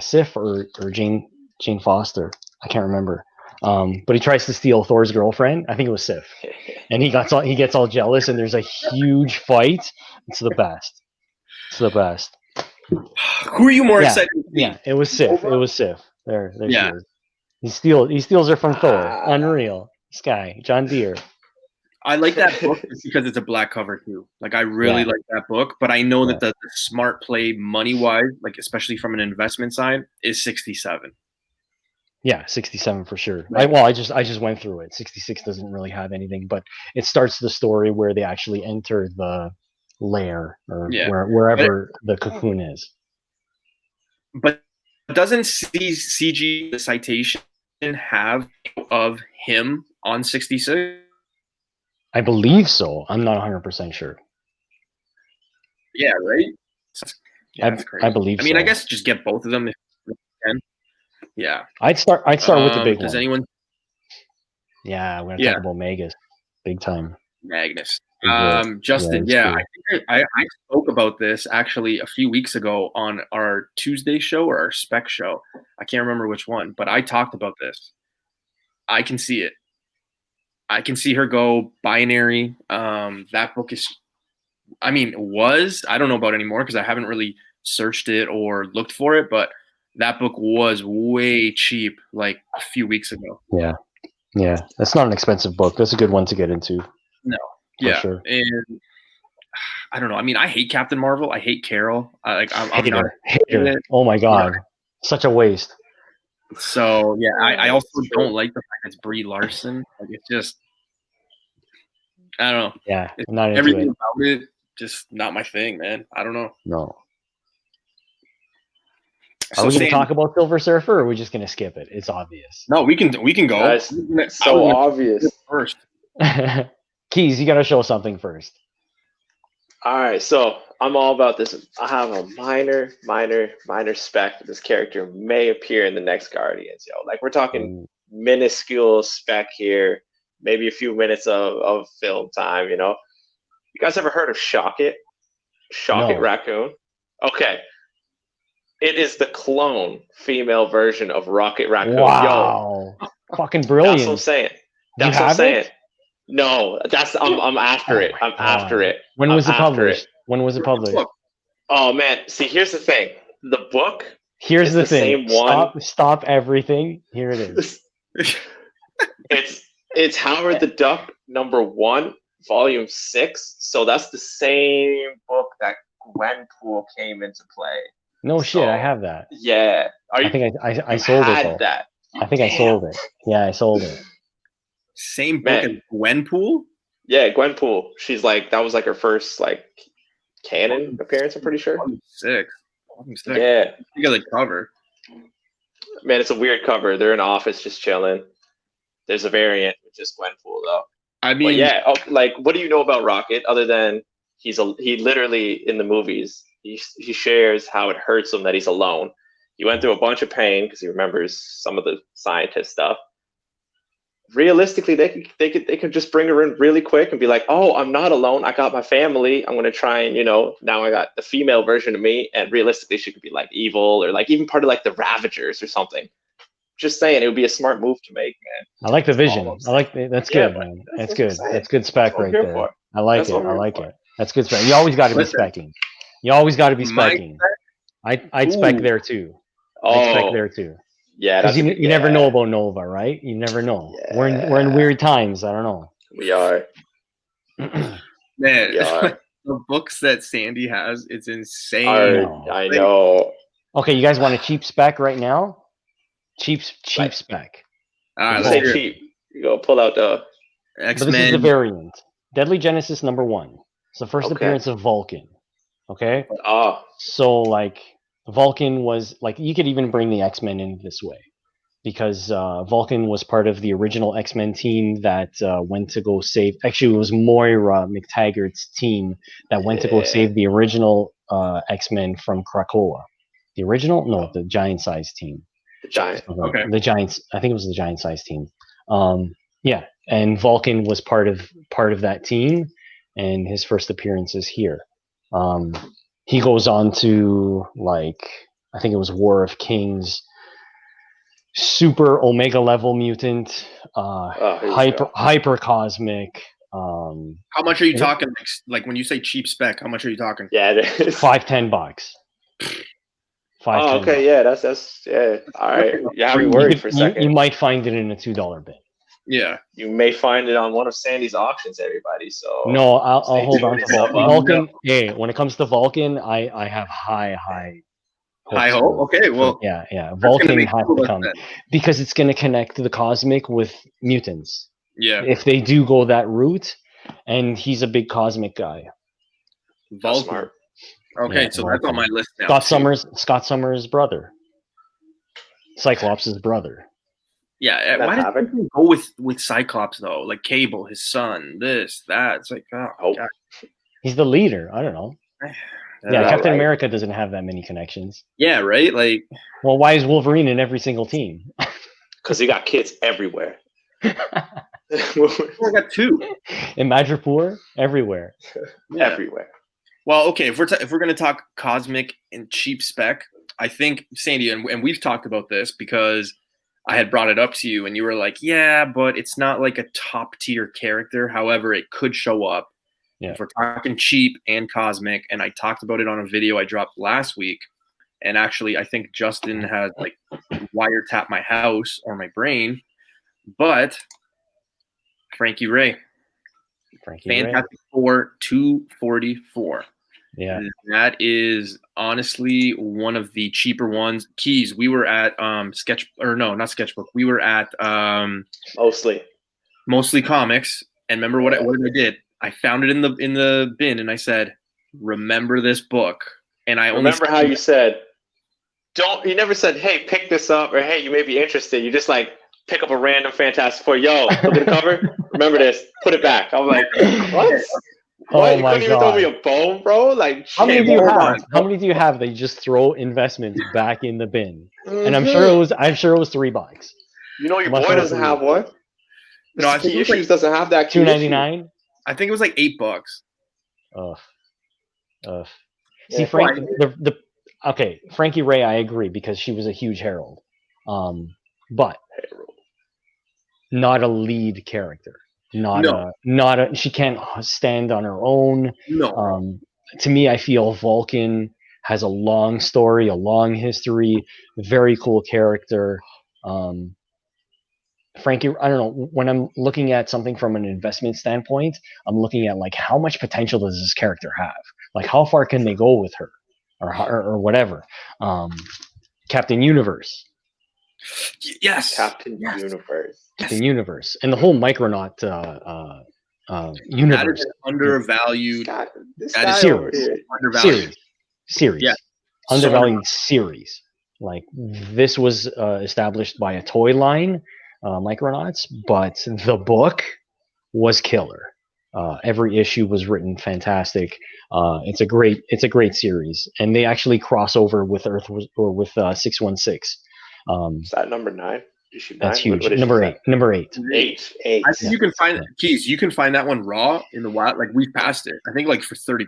Sif or Jane Foster. I can't remember. But he tries to steal Thor's girlfriend. I think it was Sif, and he gets all jealous, and there's a huge fight. It's the best. It's the best. Who are you more excited to see? Yeah, it was Sif. It was Sif. There yeah. She is. He steals her from Thor. Unreal. This guy, John Deere. I like that book just because it's a black cover too. Like I really like that book, but I know that the smart play money wise, like especially from an investment side, is 67. Yeah, 67 for sure. Right. I just went through it. 66 doesn't really have anything, but it starts the story where they actually enter the lair or wherever the cocoon is. But doesn't CG the citation have of him on 66? I believe so. I'm not 100% sure. Yeah, right? Yeah, that's crazy. I believe I mean, so. I guess just get both of them if you can. Yeah. I'd start with the big one. Does anyone? Yeah, we're gonna talk about Magus. Big time. Magnus. Justin, I think I spoke about this actually a few weeks ago on our Tuesday show or our spec show. I can't remember which one, but I talked about this. I can see it. I can see her go binary. That book is, I don't know about anymore because I haven't really searched it or looked for it, but that book was way cheap like a few weeks ago. Yeah. Yeah. That's not an expensive book. That's a good one to get into. No. Yeah. Sure. And I don't know. I mean, I hate Captain Marvel. I hate Carol. I'm not. Oh my God. Such a waste. So yeah, I also don't like the fact it's Brie Larson. Like it's just, I don't know. Yeah, not into everything it. about it. Just not my thing, man. I don't know. No. So are we going to talk about Silver Surfer, or are we just going to skip it? It's obvious. No, we can go. That's so obvious. First, Keys, you got to show something first. All right, so I'm all about this. I have a minor spec that this character may appear in the next Guardians. Like we're talking minuscule spec here, maybe a few minutes of film time. You guys ever heard of Shocket? Shocket Raccoon. Okay, it is the clone female version of Rocket Raccoon. Wow, fucking brilliant! That's what I'm saying. That's what I'm saying. No, I'm after it. I'm after it. When was it published? When was it published? Oh man, see, here's the thing. The book. Here's the thing. Same one. Stop everything. Here it is. It's Howard the Duck #1, Volume 6. So that's the same book that Gwenpool came into play. No shit, I have that. Yeah. I think I sold it though. That. I think I sold it. Yeah, I sold it. Same book as Gwenpool? Yeah, Gwenpool. She's like, that was like her first like canon appearance, I'm pretty sure. Sick. Yeah. You got the cover. Man, it's a weird cover. They're in an office just chilling. There's a variant with just Gwenpool though. I mean, like what do you know about Rocket other than he literally in the movies he shares how it hurts him that he's alone. He went through a bunch of pain because he remembers some of the scientist stuff. Realistically, they could just bring her in really quick and be like, oh, I'm not alone. I got my family. I'm going to try and, now I got the female version of me. And realistically, she could be like evil or like even part of like the Ravagers or something. Just saying, it would be a smart move to make, man. I like the vision. That's good, man. That's good. That's good spec right there. I like it. That's good spec. You always got to be specking. I'd spec there too. I'd spec there too. Yeah, because you never know about Nova, right? You never know. Yeah. We're in weird times. I don't know. We are. Man, the books that Sandy has, it's insane. I know. Okay, you guys want a cheap spec right now? cheap Like- spec. All right, You let's say hear it. cheap. You go pull out the. But this is the X-Men. variant. Deadly Genesis #1. It's the first Okay. appearance of Vulcan. Okay, Oh, so like Vulcan was like you could even bring the X-Men in this way because Vulcan was part of the original X-Men team that went to go save. Actually, it was Moira McTaggart's team that went to go Yeah. save the original X-Men from Krakoa. The original, no, the giant-sized team. the giant. Okay. The Giants. I think it was the giant-sized team. Yeah, and Vulcan was part of that team, and his first appearance is here. He goes on to like I think it was War of Kings, super Omega level mutant, Here we go. hyper cosmic, How much are you talking? Like when you say cheap spec, how much are you talking? Yeah, it is. $5-10. Oh, okay, yeah, that's yeah. All right, you have me worried for a second. You might find it in a $2 bin. Yeah. You may find it on one of Sandy's auctions, everybody. So No, I'll Stay hold on tuned. to Vulcan. Vulcan. Hey, when it comes to Vulcan, I have high High hopes hope. for- Okay, well, yeah. that's gonna Vulcan be has cool, to like come that. because it's going to connect the cosmic with mutants. Yeah, If they do go that route, and he's a big cosmic guy. that's Vulcan. smart. Okay, Yeah, so that's on my Vulcan. list now. Scott Summers' brother, Cyclops' brother. Yeah, That's why did Havoc. people go with Cyclops though? Like Cable, his son, this, that. It's like, oh, Oh. God. He's the leader. I don't know. Yeah, Yeah, Captain right. America doesn't have that many connections. Yeah, right. Like, Well, why is Wolverine in every single team? Because he got kids everywhere. I got two. In Madripoor, everywhere. Yeah. Everywhere. Well, okay, if we're gonna talk cosmic and cheap spec, I think Sandy and we've talked about this because I had brought it up to you and you were like, yeah, but it's not like a top tier character. However, it could show up. Yeah. If we're talking cheap and cosmic, and I talked about it on a video I dropped last week, and actually I think Justin has like wiretapped my house or my brain, but Frankie Ray, Frankie Ray. Fantastic Four 244. Yeah. That is honestly one of the cheaper ones. Keys, we were at not Sketchbook. We were at Mostly Comics, and remember what I did? I found it in the bin, and I said, "Remember this book." And I Remember how you said, you never said, hey, pick this up, or hey, you may be interested. You just like pick up a random Fantastic Four. Yo, look at the cover. Remember this. Put it back. I'm like, what? Oh What? You my couldn't even throw God. me a bone, bro? Like, How many shit, do you hold have? on. How many do you have that you just throw investments back in the bin? And I'm Mhm. sure it was $3. You know, your Must boy have doesn't been. have one. No, I think Key it was like Issues doesn't have that. Key issue. $2.99. I think it was like $8. Ugh. Yeah, See, Frank, okay, Frankie Ray, I agree because she was a huge herald, but not a lead character. No. She can't stand on her own. No, To me, I feel Vulcan has a long story, a long history, very cool character. Frankie, I don't know. When I'm looking at something from an investment standpoint, I'm looking at like how much potential does this character have? Like how far can they go with her, or whatever. Captain Universe, yes, Captain Yes. Universe. Captain Universe, and the whole Micronaut that universe is undervalued. This That guy is over serious. here. Undervalued. series, Yeah. undervalued series. Like this was established by a toy line, Micronauts, but the book was killer. Every issue was written fantastic. It's a great series, and they actually cross over with with 616. Is that number 9? Issue 9? That's huge. What issue Number is eight. Number eight. that? Eight. I think you can find Yeah. Keys. You can find that one raw in the wild. Like we passed it. I think like for $30.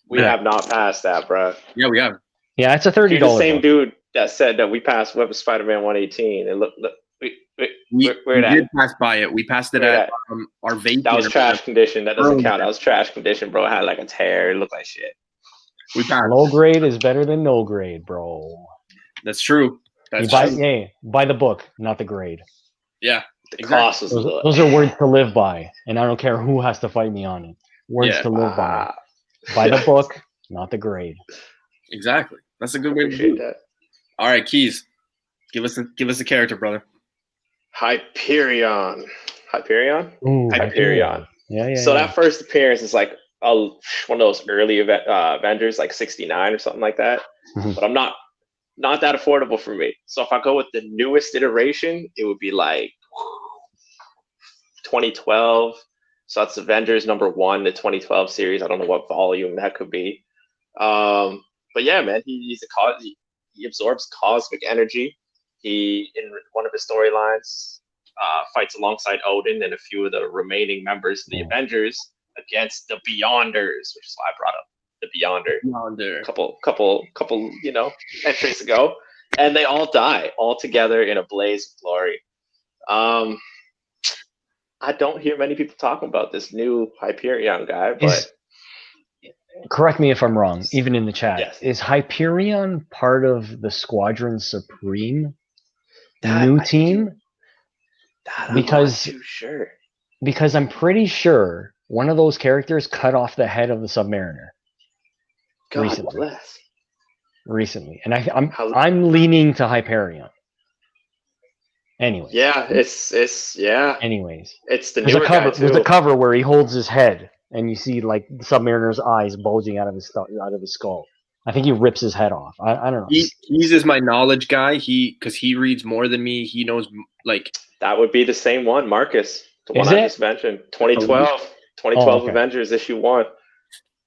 We have not passed that, bro. Yeah, we have. Yeah, it's a You're the $30. same book. dude that said that we passed Web of Spider-Man 118. And look, We Where that? did pass by it. We passed it Where at our vape. that was trash condition. That doesn't Early. count. That was trash condition, bro. It had like a tear. It looked like shit. We passed. Low grade is better than no grade, bro. That's true. That's true. Buy the book, not the grade. Yeah. The Exactly. cost was Those are words to live by, and I don't care who has to fight me on it. Words Yeah. to live by. Buy the book, not the grade. Exactly. That's a good way to do Appreciate it. that. All right, Keys. Give us a character, brother. Hyperion. Hyperion? Ooh, Hyperion. Yeah. So that first appearance is like one of those early Avengers, like 69 or something like that. Mhm. But I'm not that affordable for me. So if I go with the newest iteration, it would be like 2012. So that's Avengers #1, the 2012 series. I don't know what volume that could be. But yeah, man, he absorbs cosmic energy. He, in one of his storylines, fights alongside Odin and a few of the remaining members of the Avengers against the Beyonders, which is why I brought up the Beyonder. A couple, entries ago, and they all die all together in a blaze of glory. I don't hear many people talking about this new Hyperion guy, but correct me if I'm wrong, even in the chat. Yes. Is Hyperion part of the Squadron Supreme new team? I'm not too sure. Because I'm pretty sure one of those characters cut off the head of the Submariner. God bless. Recently, and I'm leaning to Hyperion. Anyway. Yeah, it's yeah. Anyways, it's the there's newer a cover. guy too. There's a cover where he holds his head, and you see like the Submariner's eyes bulging out of his skull. I think he rips his head off. I don't know. He's is my knowledge guy. Because he reads more than me. He knows like that would be the same one, Marcus. The one I just mentioned. 2012 Avengers #1.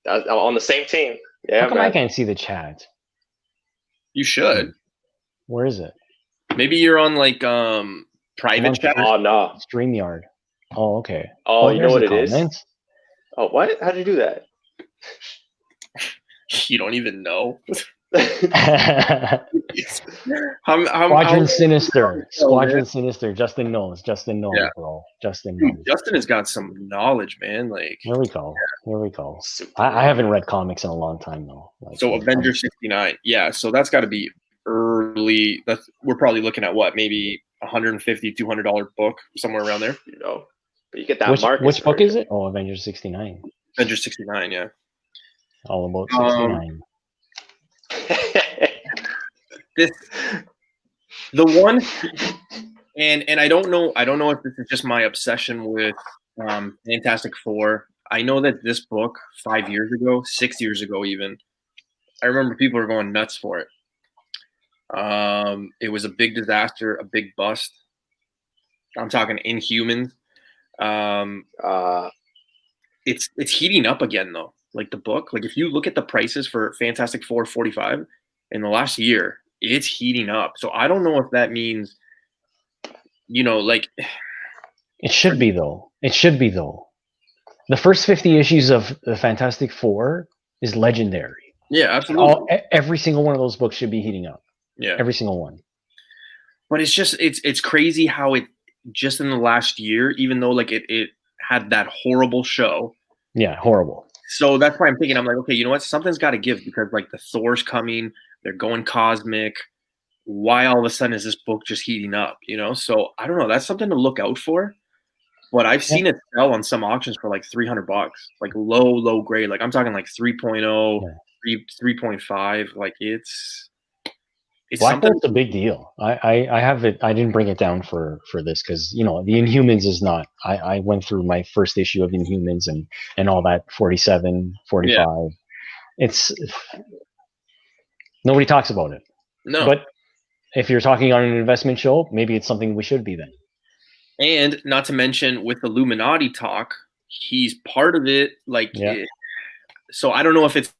On the same team. Yeah, how come I can't see the chat? You should. Where is it? Maybe you're on like private chat. Oh no. StreamYard. Oh, okay. Oh, you know what it comments. is? Oh, what? How did you do that? You don't even know. Squadron Sinister. Squadron Sinister. Justin knows. Yeah. Bro. Justin knows. Justin has got some knowledge, man. Like here we go. I haven't read comics in a long time though. So Avengers 69. Yeah, so that's got to be early. We're probably looking at what, maybe $150, $200 book, somewhere around there. But you get that Marcus. Which book is it? Oh, Avengers 69. Avengers 69, yeah. All about 69. The one, and I don't know if this is just my obsession with Fantastic Four. I know that this book 5 years ago, 6 years ago even, I remember people were going nuts for it. It was a big disaster, a big bust. I'm talking Inhumans. It's heating up again though. Like the book, like if you look at the prices for Fantastic Four 45 in the last year, it's heating up. So I don't know if that means, like it should be though. The first 50 issues of the Fantastic Four is legendary. Yeah, absolutely. Every single one of those books should be heating up. Yeah, every single one. But it's just it's crazy how it just in the last year, even though like it had that horrible show. Yeah, horrible. So that's why I'm thinking, I'm like, okay, you know what? Something's got to give because like the Thor's coming, they're going cosmic. Why all of a sudden is this book just heating up? So I don't know. That's something to look out for. But I've seen it sell on some auctions for like $300, like low grade. Like I'm talking like 3.0, 3.5. Like it's Black Bolt's a big deal. I have it. I didn't bring it down for this because the Inhumans is not. I went through my first issue of Inhumans and all that 47, 45. Yeah. It's nobody talks about it. No, but if you're talking on an investment show, maybe it's something we should be then. And not to mention with the Illuminati talk, he's part of it. Like, so I don't know if it's.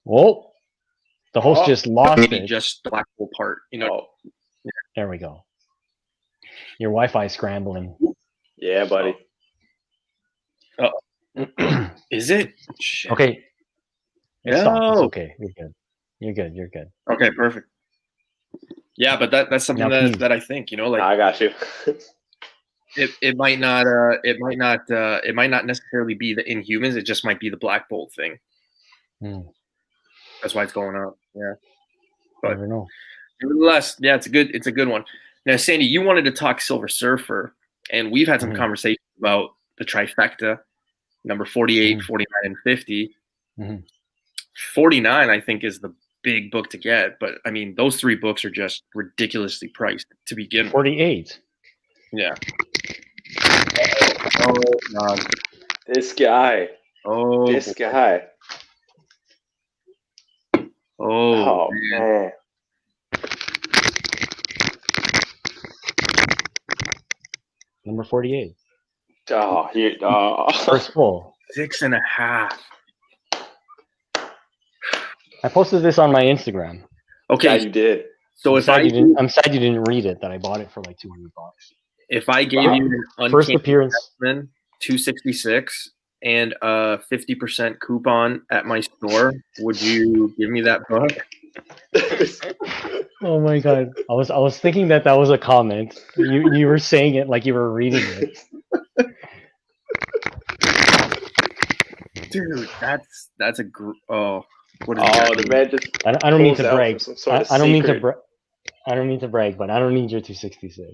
Whoa. The host just lost it. Just the Black Bolt part, There we go. Your Wi-Fi is scrambling. Yeah, buddy. Is it? Shit. Okay. It's okay. You're good. Okay, perfect. Yeah, but that's something that I think, like I got you. it might not necessarily be the Inhumans. It just might be the Black Bolt thing. That's why it's going up. Yeah. But never know. Nevertheless, yeah, it's a good one. Now, Sandy, you wanted to talk Silver Surfer, and we've had some conversations about the trifecta, number 48, 49, and 50. 49, I think, is big book to get, but I mean, those 3 books are just ridiculously priced to begin with. 48. Yeah. Oh God. This guy. Oh. This guy. Oh man. Number 48. First full. 6.5. I posted this on my Instagram. Okay, yeah, you did. so I'm sad you didn't read it. That I bought it for like $200. If I gave you an first appearance, X-Men 266 and a 50% coupon at my store, would you give me that book? Oh my God! I was thinking that was a comment. You were saying it like you were reading it. Dude, that's a what is the man just. I don't mean to brag. I don't mean to I don't mean to brag, but I don't need your 266.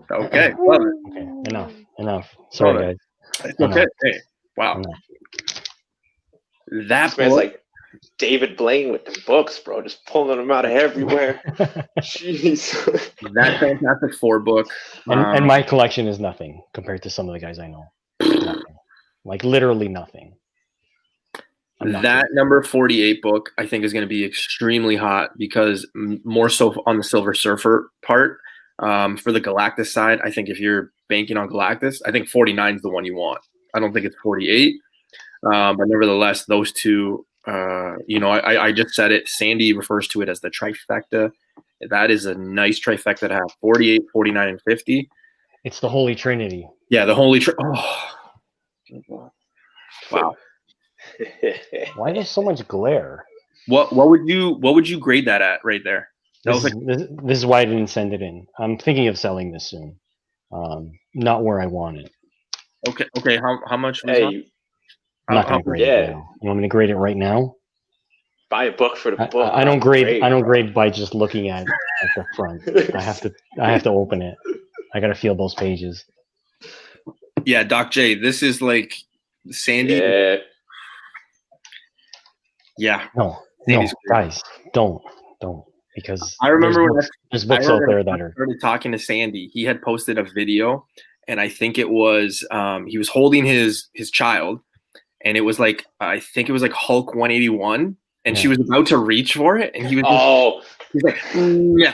Okay. Well, okay. Enough. Sorry, guys. It's okay. Hey, wow. That man's like David Blaine with the books, bro, just pulling them out of everywhere. Jeez. That Fantastic Four book. And my collection is nothing compared to some of the guys I know. Nothing. Like literally nothing. That number 48 book, I think, is going to be extremely hot because more so on the Silver Surfer part. For the Galactus side, I think if you're banking on Galactus, I think 49 is the one you want. I don't think it's 48. But nevertheless, those two, I just said it. Sandy refers to it as the trifecta. That is a nice trifecta to have. 48, 49, and 50. It's the Holy Trinity. Yeah, the Holy Trinity. Oh. Wow. Why there's so much glare? What would you grade that at right there? This is why I didn't send it in. I'm thinking of selling this soon. Not where I want it. Okay. How much was it? I'm not gonna grade it now. You want me to grade it right now? Buy a book for the book. I don't grade by just looking at the front. I have to open it. I gotta feel those pages. Yeah, Doc J, this is like Sandy. Yeah. No, guys, don't. Because I remember there's books out there that are. Started talking to Sandy. He had posted a video, and I think it was he was holding his child, and it was like I think it was like Hulk 181, and she was about to reach for it, and he was he's like no.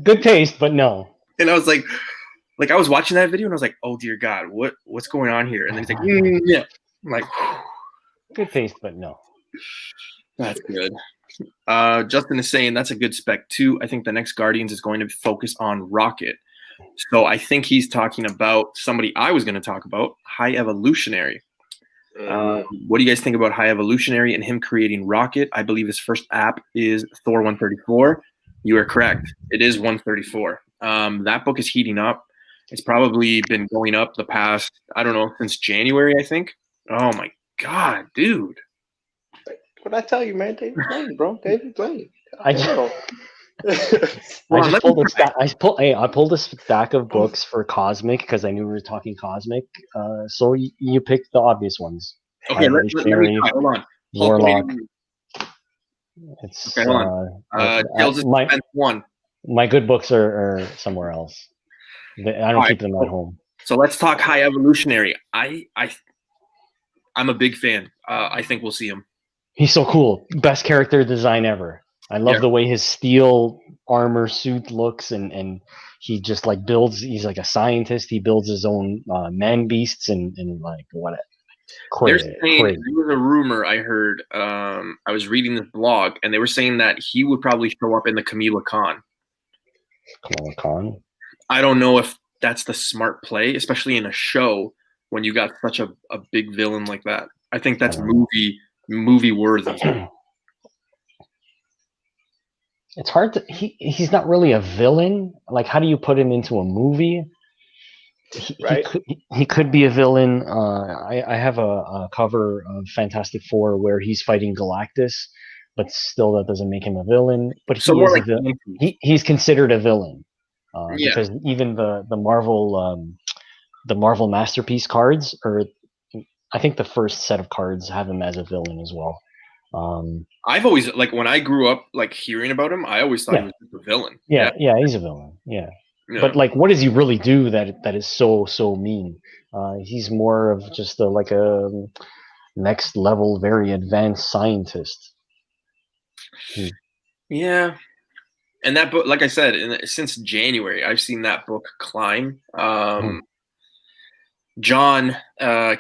Good taste, but no. And I was like I was watching that video, and I was like, oh dear God, what's going on here? And then he's like, yeah. I'm like, good taste, but no. That's good. Justin is saying that's a good spec too. I think the next Guardians is going to focus on Rocket. So I think he's talking about somebody I was going to talk about, High Evolutionary. What do you guys think about High Evolutionary and him creating Rocket? I believe his first app is Thor 134. You are correct. It is 134. That book is heating up. It's probably been going up the past, I don't know, since January, I think. Oh my God, dude. What I tell you, man? David Blaine, bro. David Blaine. I pulled a stack of books for Cosmic because I knew we were talking Cosmic. So you picked the obvious ones. Okay, let me try. Hold on. Warlock. Okay, hold on. One. My good books are somewhere else. I don't keep them at home. So let's talk High Evolutionary. I'm a big fan. I think we'll see him. He's so cool. Best character design ever. I love the way his steel armor suit looks, and he just like builds. He's like a scientist. He builds his own man beasts and like what. Crazy. There was a rumor I heard. I was reading this blog, and they were saying that he would probably show up in the Kamala Khan. Kamala Khan. I don't know if that's the smart play, especially in a show when you got such a big villain like that. I think that's movie worthy. It's hard to he's not really a villain. Like, how do you put him into a movie? He could be a villain. I have a cover of Fantastic Four where he's fighting Galactus, but still that doesn't make him a villain. But he's considered a villain because even the Marvel Masterpiece cards are I think the first set of cards have him as a villain as well. I've always like when I grew up like hearing about him, I always thought he was just a villain. Yeah, he's a villain. Yeah. Yeah. But like, what does he really do that is so mean? He's more of just like a next level, very advanced scientist. Yeah. And that book, like I said, since January, I've seen that book climb. John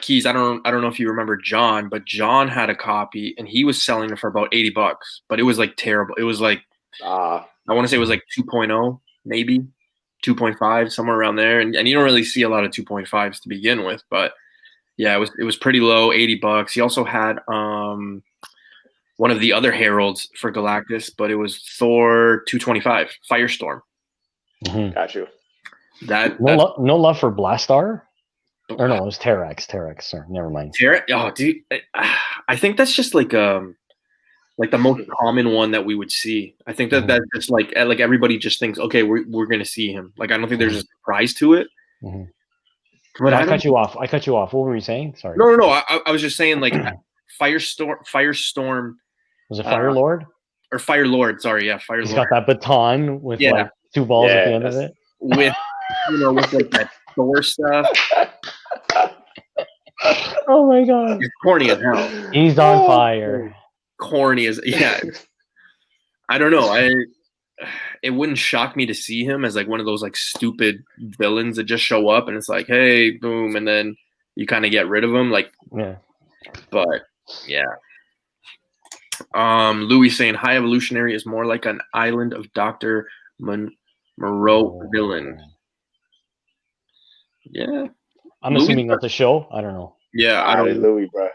Keys, I don't know if you remember John, but John had a copy and he was selling it for about $80, but it was like terrible. It was like I want to say it was like 2.0, maybe 2.5, somewhere around there. And you don't really see a lot of 2.5s to begin with, but yeah, it was pretty low, $80. He also had one of the other heralds for Galactus, but it was Thor 225, Firestorm. Got you. No love for Blastar? Or no, it was Terrax. Sorry, never mind. Oh, dude, I think that's just like the most common one that we would see. I think that that's just like everybody just thinks, okay, we're gonna see him. Like I don't think there's a surprise to it. But I cut you off. What were you saying? Sorry. No. I was just saying like Firestorm. Was it Fire Lord? Or Fire Lord? Sorry, yeah, Fire Lord. He's got that baton with like 2 balls at the end of it. With with like that Thor stuff. Oh my god! It's corny as hell. He's on fire. Corny as I don't know. It wouldn't shock me to see him as like one of those like stupid villains that just show up and it's like, hey, boom, and then you kind of get rid of him. Like, but yeah. Louis saying High Evolutionary is more like an Island of Dr. Moreau villain. Yeah. I'm assuming that's a show. I don't know. Yeah, I don't know. Louis, bro.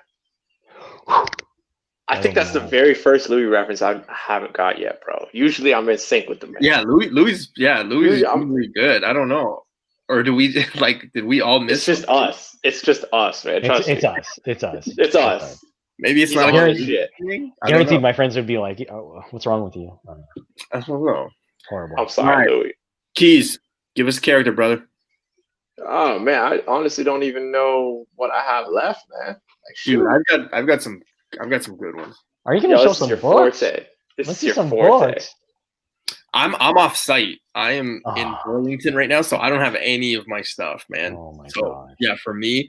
I think that's the very first Louis reference I haven't got yet, bro. Usually I'm in sync with the man. Yeah, Louis is really good. I don't know. Or do we did we all miss It's just us. It's just us, man. It's us. It's us. Maybe it's not shit. Guaranteed my friends would be like, oh, what's wrong with you? I don't know. Horrible. I'm sorry, Louis. Keys, give us a character, brother. Oh man, I honestly don't even know what I have left, man. Like, shoot, I've got some good ones. Are you gonna show some books? This is your forte. I'm off site. I am in Burlington right now, so I don't have any of my stuff, man. Oh my god. Yeah, for me.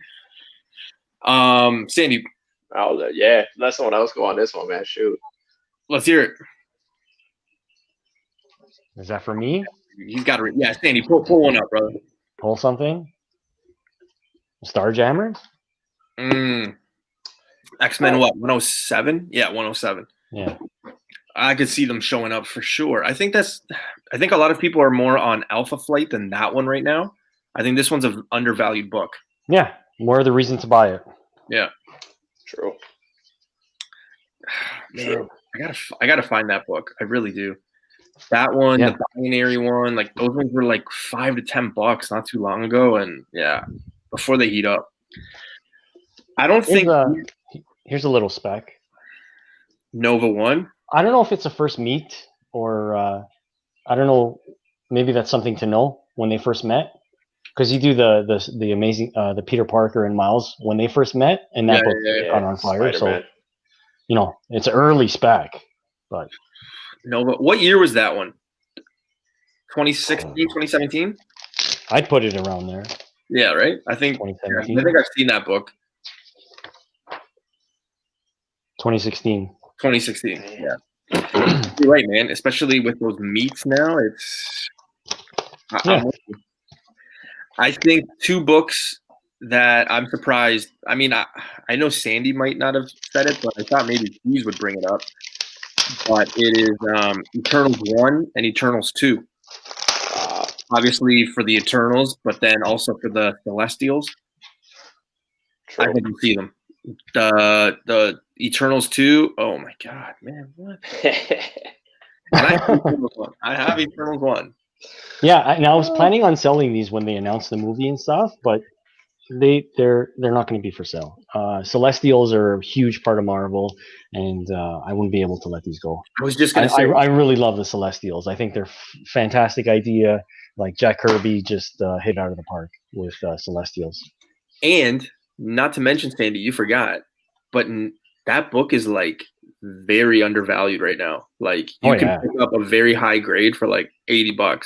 Sandy. Let someone else go on this one, man. Shoot. Let's hear it. Is that for me? He's got to. Yeah, Sandy, pull one up, brother. Pull something. Starjammer. X-Men. What? 107? Yeah, 107. Yeah. I could see them showing up for sure. I think a lot of people are more on Alpha Flight than that one right now. I think this one's an undervalued book. Yeah, more of the reason to buy it. Yeah. True. Man, I gotta find that book. I really do. That one, the binary one, like those ones were like $5 to $10 not too long ago, and before they heat up. I don't think. Here's a little spec. Nova 1. I don't know if it's a first meet or I don't know. Maybe that's something to know when they first met, because you do the amazing the Peter Parker and Miles when they first met, and that book got on fire. Spider-Man. So it's early spec, but Nova. What year was that one? 2016, 2017? I'd put it around there. Yeah, right. I think I've seen that book. 2016. 2016. Yeah. You're right, man. Especially with those meets now, it's. I think 2 books that I'm surprised. I mean, I know Sandy might not have said it, but I thought maybe Keys would bring it up. But it is Eternals 1 and Eternals 2. Obviously for the Eternals, but then also for the Celestials. True. I didn't see them. The Eternals 2. Oh my god, man! What? I have Eternals 1. Yeah, I was planning on selling these when they announced the movie and stuff, but they're not going to be for sale. Celestials are a huge part of Marvel, and I wouldn't be able to let these go. I was just going to say, I really love the Celestials. I think they're fantastic idea. Like Jack Kirby just hit out of the park with Celestials. And not to mention, Sandy, you forgot, but that book is like very undervalued right now. Like you can pick up a very high grade for like $80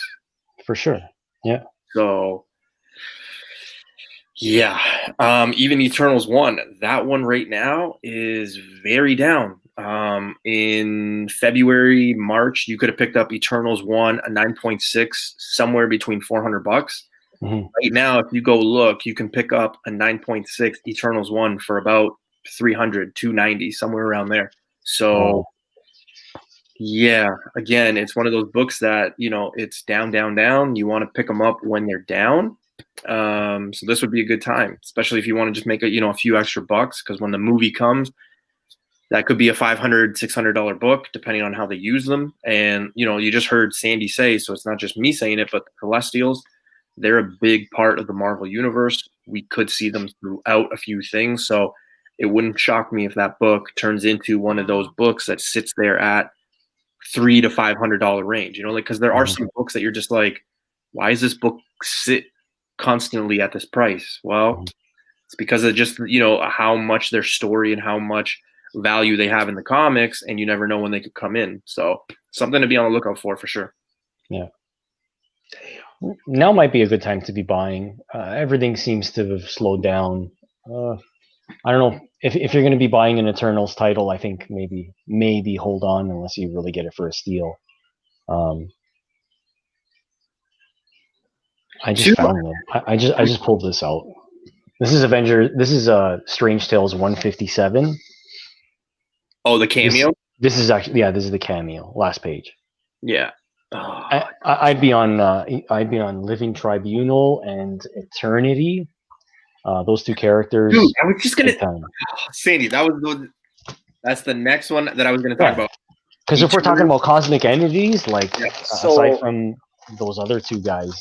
for sure. Yeah. So yeah, even Eternals 1, that one right now is very down. In February, March, you could have picked up Eternals 1, a 9.6, somewhere between $400. Mm-hmm. Right now, if you go look, you can pick up a 9.6 Eternals 1 for about 300, 290, somewhere around there. So yeah, again, it's one of those books that, you know, it's down, down, down. You want to pick them up when they're down. So this would be a good time, especially if you want to just make a few extra bucks, because when the movie comes, that could be a $500, $600 book, depending on how they use them. And, you know, you just heard Sandy say, so it's not just me saying it, but the Celestials, they're a big part of the Marvel universe. We could see them throughout a few things. So it wouldn't shock me if that book turns into one of those books that sits there at $300 to $500 range, you know, like, because there are some books that you're just like, why is this book sit constantly at this price? Well, it's because of just, you know, how much their story and how much value they have in the comics, and you never know when they could come in. So something to be on the lookout for sure. Yeah. Now might be a good time to be buying. Everything seems to have slowed down. I don't know if you're going to be buying an Eternals title. I think maybe hold on unless you really get it for a steal. I just found them. I just pulled this out. This is This is Strange Tales 157. Oh, the cameo. This is actually this is the cameo. Last page. Yeah. Oh. I'd be on Living Tribunal and Eternity. Those two characters. Dude, I was just gonna Sandy. That's the next one that I was gonna talk about. Because if we're talking about cosmic entities, like aside from those other two guys,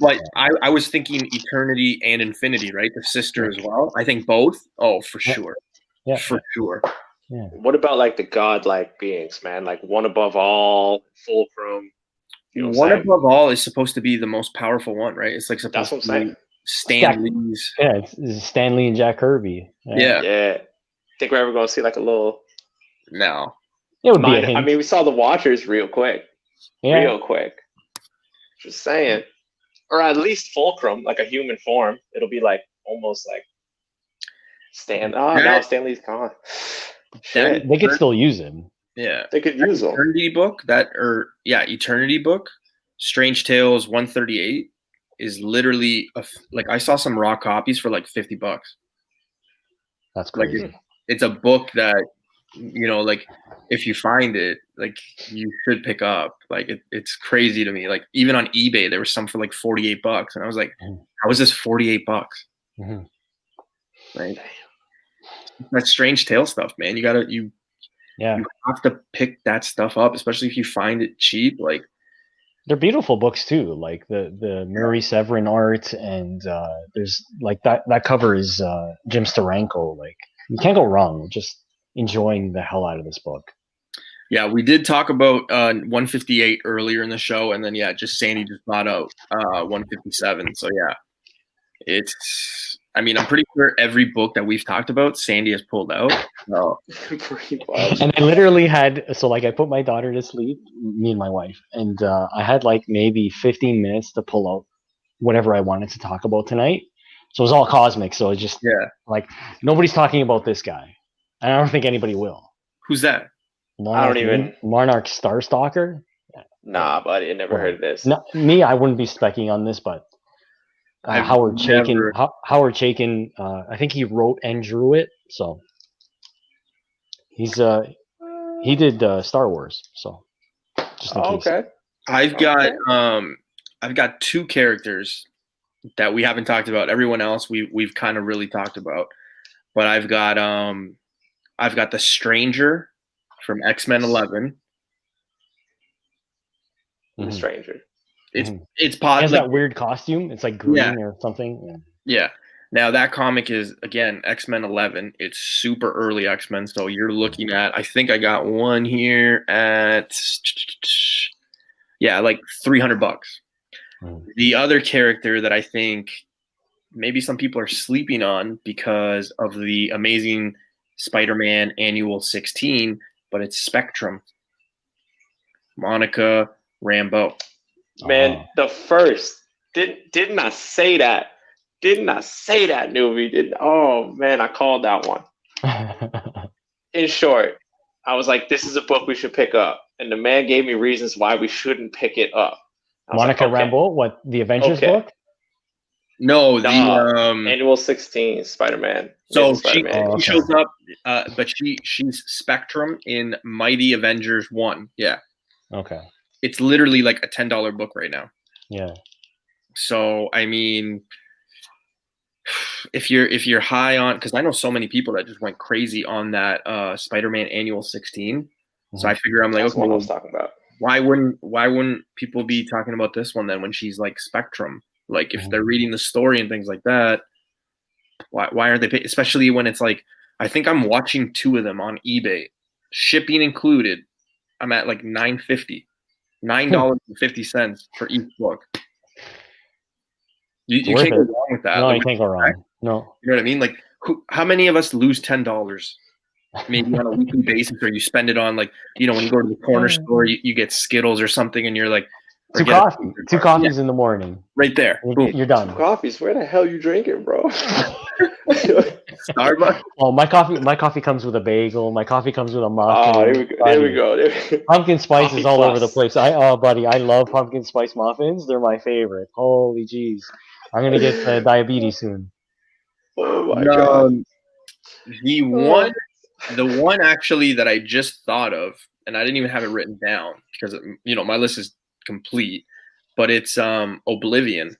like I was thinking Eternity and Infinity, right? The sister as well. I think both. Oh, for sure. Yeah, for sure. Yeah. What about like the godlike beings, man? Like One Above All, Fulcrum. You know One Above All is supposed to be the most powerful one, right? It's like supposed to be Stan Lee's. Yeah, it's Stan Lee and Jack Kirby. Yeah. Think we're ever gonna see like a little? No. It would be a hint. I mean, we saw the Watchers real quick. Yeah. Real quick. Just saying. Or at least Fulcrum, like a human form. It'll be like almost like Stan. Oh, now Stan Lee's gone. Shit. They could still use him. Yeah. They could use him. Eternity book, Eternity book, Strange Tales 138 is literally like I saw some raw copies for like $50. That's crazy. Like it's a book that, you know, like if you find it, like you should pick up. Like it's crazy to me. Like even on eBay, there was some for like $48, and I was like, how is this $48? Right? That's Strange Tale stuff, man. You have to pick that stuff up, especially if you find it cheap. Like they're beautiful books too. Like the Murray Severin art, and there's like that cover is Jim Steranko. Like you can't go wrong. Just enjoying the hell out of this book. Yeah, we did talk about 158 earlier in the show, and then just Sandy just brought out 157. So I mean, I'm pretty sure every book that we've talked about, Sandy has pulled out. So. And I literally had, I put my daughter to sleep, me and my wife, and I had like maybe 15 minutes to pull out whatever I wanted to talk about tonight. So it was all cosmic. So it's just like nobody's talking about this guy, and I don't think anybody will. Who's that? Monarch Starstalker. Nah, buddy, I never heard of this. No, me, I wouldn't be specking on this, but. Howard Chaykin, I think he wrote and drew it, so he did Star Wars, so just in case. Okay. I've got two characters that we haven't talked about. Everyone else we've kind of really talked about, but I've got the Stranger from X-Men 11. The Stranger. It's possible. He has that weird costume. It's like green or something. Yeah. Now that comic is again X-Men 11. It's super early X-Men, so you're looking at. I think I got one here at like $300. The other character that I think maybe some people are sleeping on because of the Amazing Spider-Man Annual 16, but it's Spectrum. Monica Rambeau. Man, the first didn't I say that? Didn't I say that, Newbie? Oh man, I called that one. In short, I was like, "This is a book we should pick up," and the man gave me reasons why we shouldn't pick it up. Monica Rambeau, what, the Avengers book? No, the Annual 16 Spider-Man. So Spider-Man. she shows up, but she's Spectrum in Mighty Avengers 1. Yeah. Okay. It's literally like a $10 book right now. Yeah. So I mean, if you're high on, because I know so many people that just went crazy on that Spider-Man Annual 16. Mm-hmm. So I figure I'm like, that's okay, what I was talking about. Why wouldn't people be talking about this one then when she's like Spectrum? Like if they're reading the story and things like that, why aren't they pay? Especially when it's like, I think I'm watching 2 of them on eBay, shipping included. I'm at like $9.50 for each book. You can't go wrong with that. No, you can't go wrong. No. You know what I mean? Like, how many of us lose $10 maybe on a weekly basis, or you spend it on, like, you know, when you go to the corner store, you get Skittles or something, and you're like, two coffees in the morning. Right there. Boom. You're done. 2 coffees. Where the hell you drinking, bro? Starbucks. Oh, my coffee comes with a bagel. My coffee comes with a muffin. Oh, there we go. Pumpkin spice Coffee is all plus. over the place. Buddy, I love pumpkin spice muffins. They're my favorite. Holy jeez. I'm going to get diabetes soon. Oh, my God. The one actually that I just thought of, and I didn't even have it written down because, you know, my list is complete, but it's Oblivion.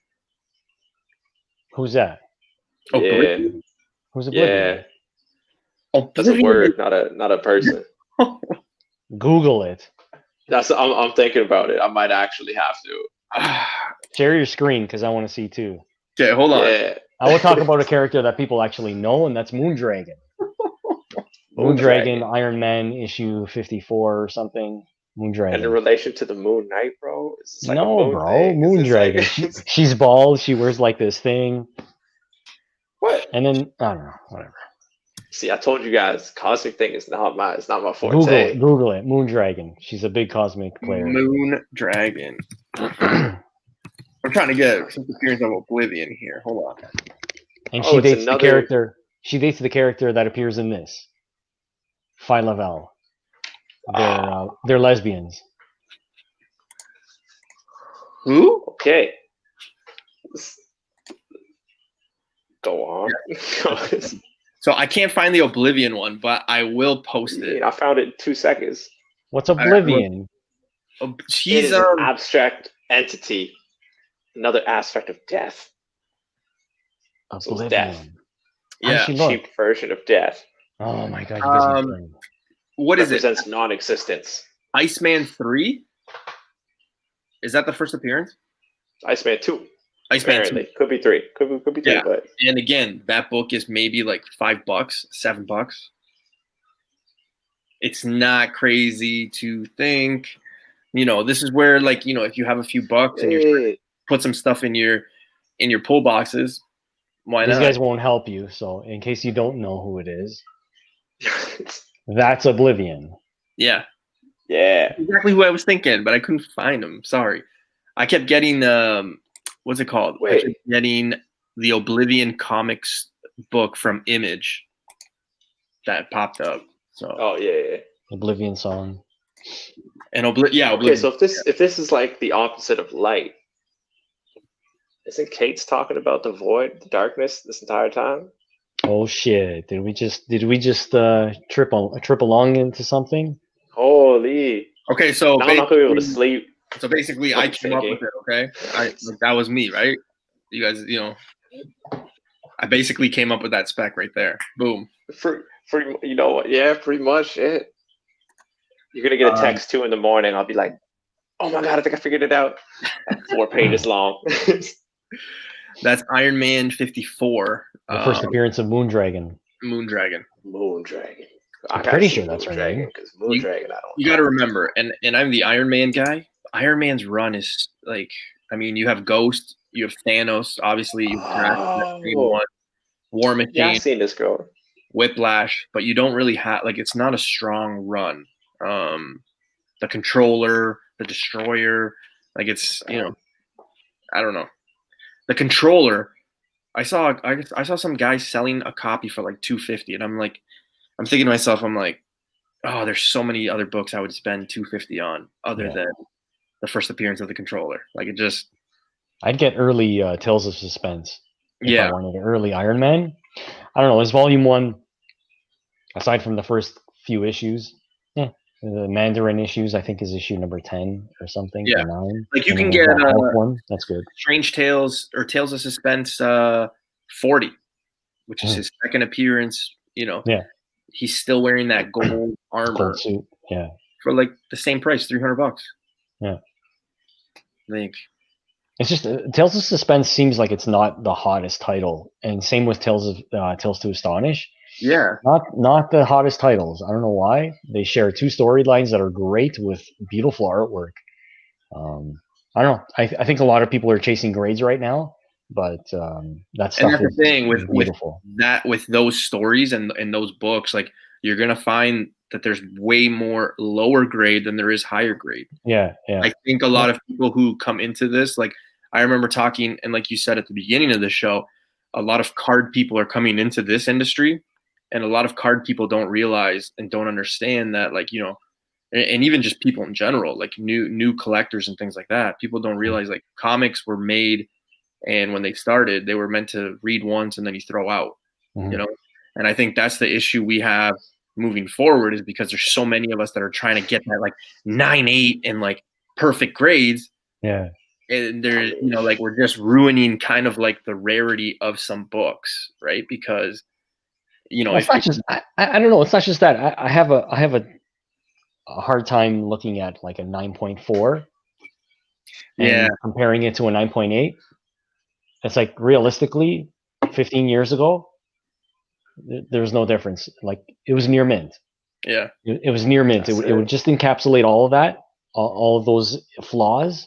Who's that? Oblivion. Yeah. Who's Oblivion? Yeah. That's a word, not a person. Google it. I'm thinking about it. I might actually have to. Share your screen because I want to see too. Okay, hold on. Yeah. I will talk about a character that people actually know, and that's Moondragon. Moondragon, Iron Man issue 54 or something. Moondragon. And in relation to the Moon Knight, bro? Like no, bro. Moondragon. Like... she's bald. She wears like this thing. What? And then I don't know. Whatever. See, I told you guys, cosmic thing is not my forte. Google it. Moondragon. She's a big cosmic player. Moondragon. I'm trying to get some appearance of Oblivion here. Hold on. And she dates the character. She dates the character that appears in this. Phyla-Vell. They're lesbians. Who? Okay. Go on. So I can't find the Oblivion one, but I will post it. I found it in 2 seconds. What's Oblivion? She's an abstract entity. Another aspect of death. Oblivion. So death. Yeah. Cheap version of death. Oh my God. What is it? Represents non-existence. Iceman 3? Is that the first appearance? Iceman 2. Iceman apparently. 2. Could be 3. Could be 3. Yeah. But... And again, that book is maybe like $5, $7. It's not crazy to think. You know, this is where, like, you know, if you have a few bucks and you put some stuff in your pull boxes, why not? These guys won't help you. So in case you don't know who it is, that's Oblivion. Yeah. Yeah. Exactly who I was thinking, but I couldn't find him. Sorry. I kept getting what's it called? Wait. I kept getting the Oblivion comics book from Image that popped up. So yeah. Oblivion song. And Oblivion. Okay, so if this is like the opposite of light, isn't Kate's talking about the void, the darkness this entire time? Oh shit! Did we just trip along into something? Holy! Okay, so now I'm not gonna be able to sleep. So basically, I came up with it. Okay, that was me, right? You guys, you know, I basically came up with that spec right there. Boom. For you know what? Yeah, pretty much it. You're gonna get a text 2 a.m. I'll be like, "Oh my God, I think I figured it out." 4 pages long. That's Iron Man 54. The first appearance of Moondragon. Moondragon. I'm pretty sure that's her name. Because Moondragon, I don't. You got to remember, and I'm the Iron Man guy. Iron Man's run is like, I mean, you have Ghost, You have Thanos, obviously. You have Oh, War Machine, yeah, I've seen this girl. Whiplash, but you don't really have like it's not a strong run. The Controller, the Destroyer, like it's I don't know. The Controller, I saw some guy selling a copy for like $250, and I'm thinking to myself, I'm like, oh, there's so many other books I would spend $250 on other than the first appearance of the Controller. Like it just. I'd get early Tales of Suspense if I Yeah. wanted early Iron Man. I don't know. Is Volume 1, aside from the first few issues, the Mandarin issues, I think is issue number 10 or something. Yeah. Or 9. Like you And can then get that Hulk one. That's good. Strange Tales or Tales of Suspense 40, which is his second appearance. Yeah. He's still wearing that gold armor. Gold suit. Yeah. For like the same price, $300. Yeah. I think. It's just Tales of Suspense seems like it's not the hottest title, and same with Tales to Astonish. Yeah. Not the hottest titles. I don't know why. They share two storylines that are great with beautiful artwork. I don't know. I think a lot of people are chasing grades right now, but that stuff and that's is the thing beautiful. with those stories and those books, like you're gonna find that there's way more lower grade than there is higher grade. Yeah. I think a lot of people who come into this, like I remember talking, and like you said at the beginning of the show, a lot of card people are coming into this industry, and a lot of card people don't realize and don't understand that, like, and even just people in general, like new collectors and things like that, people don't realize like comics were made, and when they started, they were meant to read once and then you throw out, and I think that's the issue we have moving forward, is because there's so many of us that are trying to get that like 9.8 and like perfect grades. Yeah. And they're, like we're just ruining kind of like the rarity of some books, right? Because, it's not just, I don't know. It's not just that I have a hard time looking at like a 9.4 and comparing it to a 9.8. It's like realistically 15 years ago, there was no difference. Like it was near mint. Yeah. It was near mint. It would just encapsulate all of that, all of those flaws,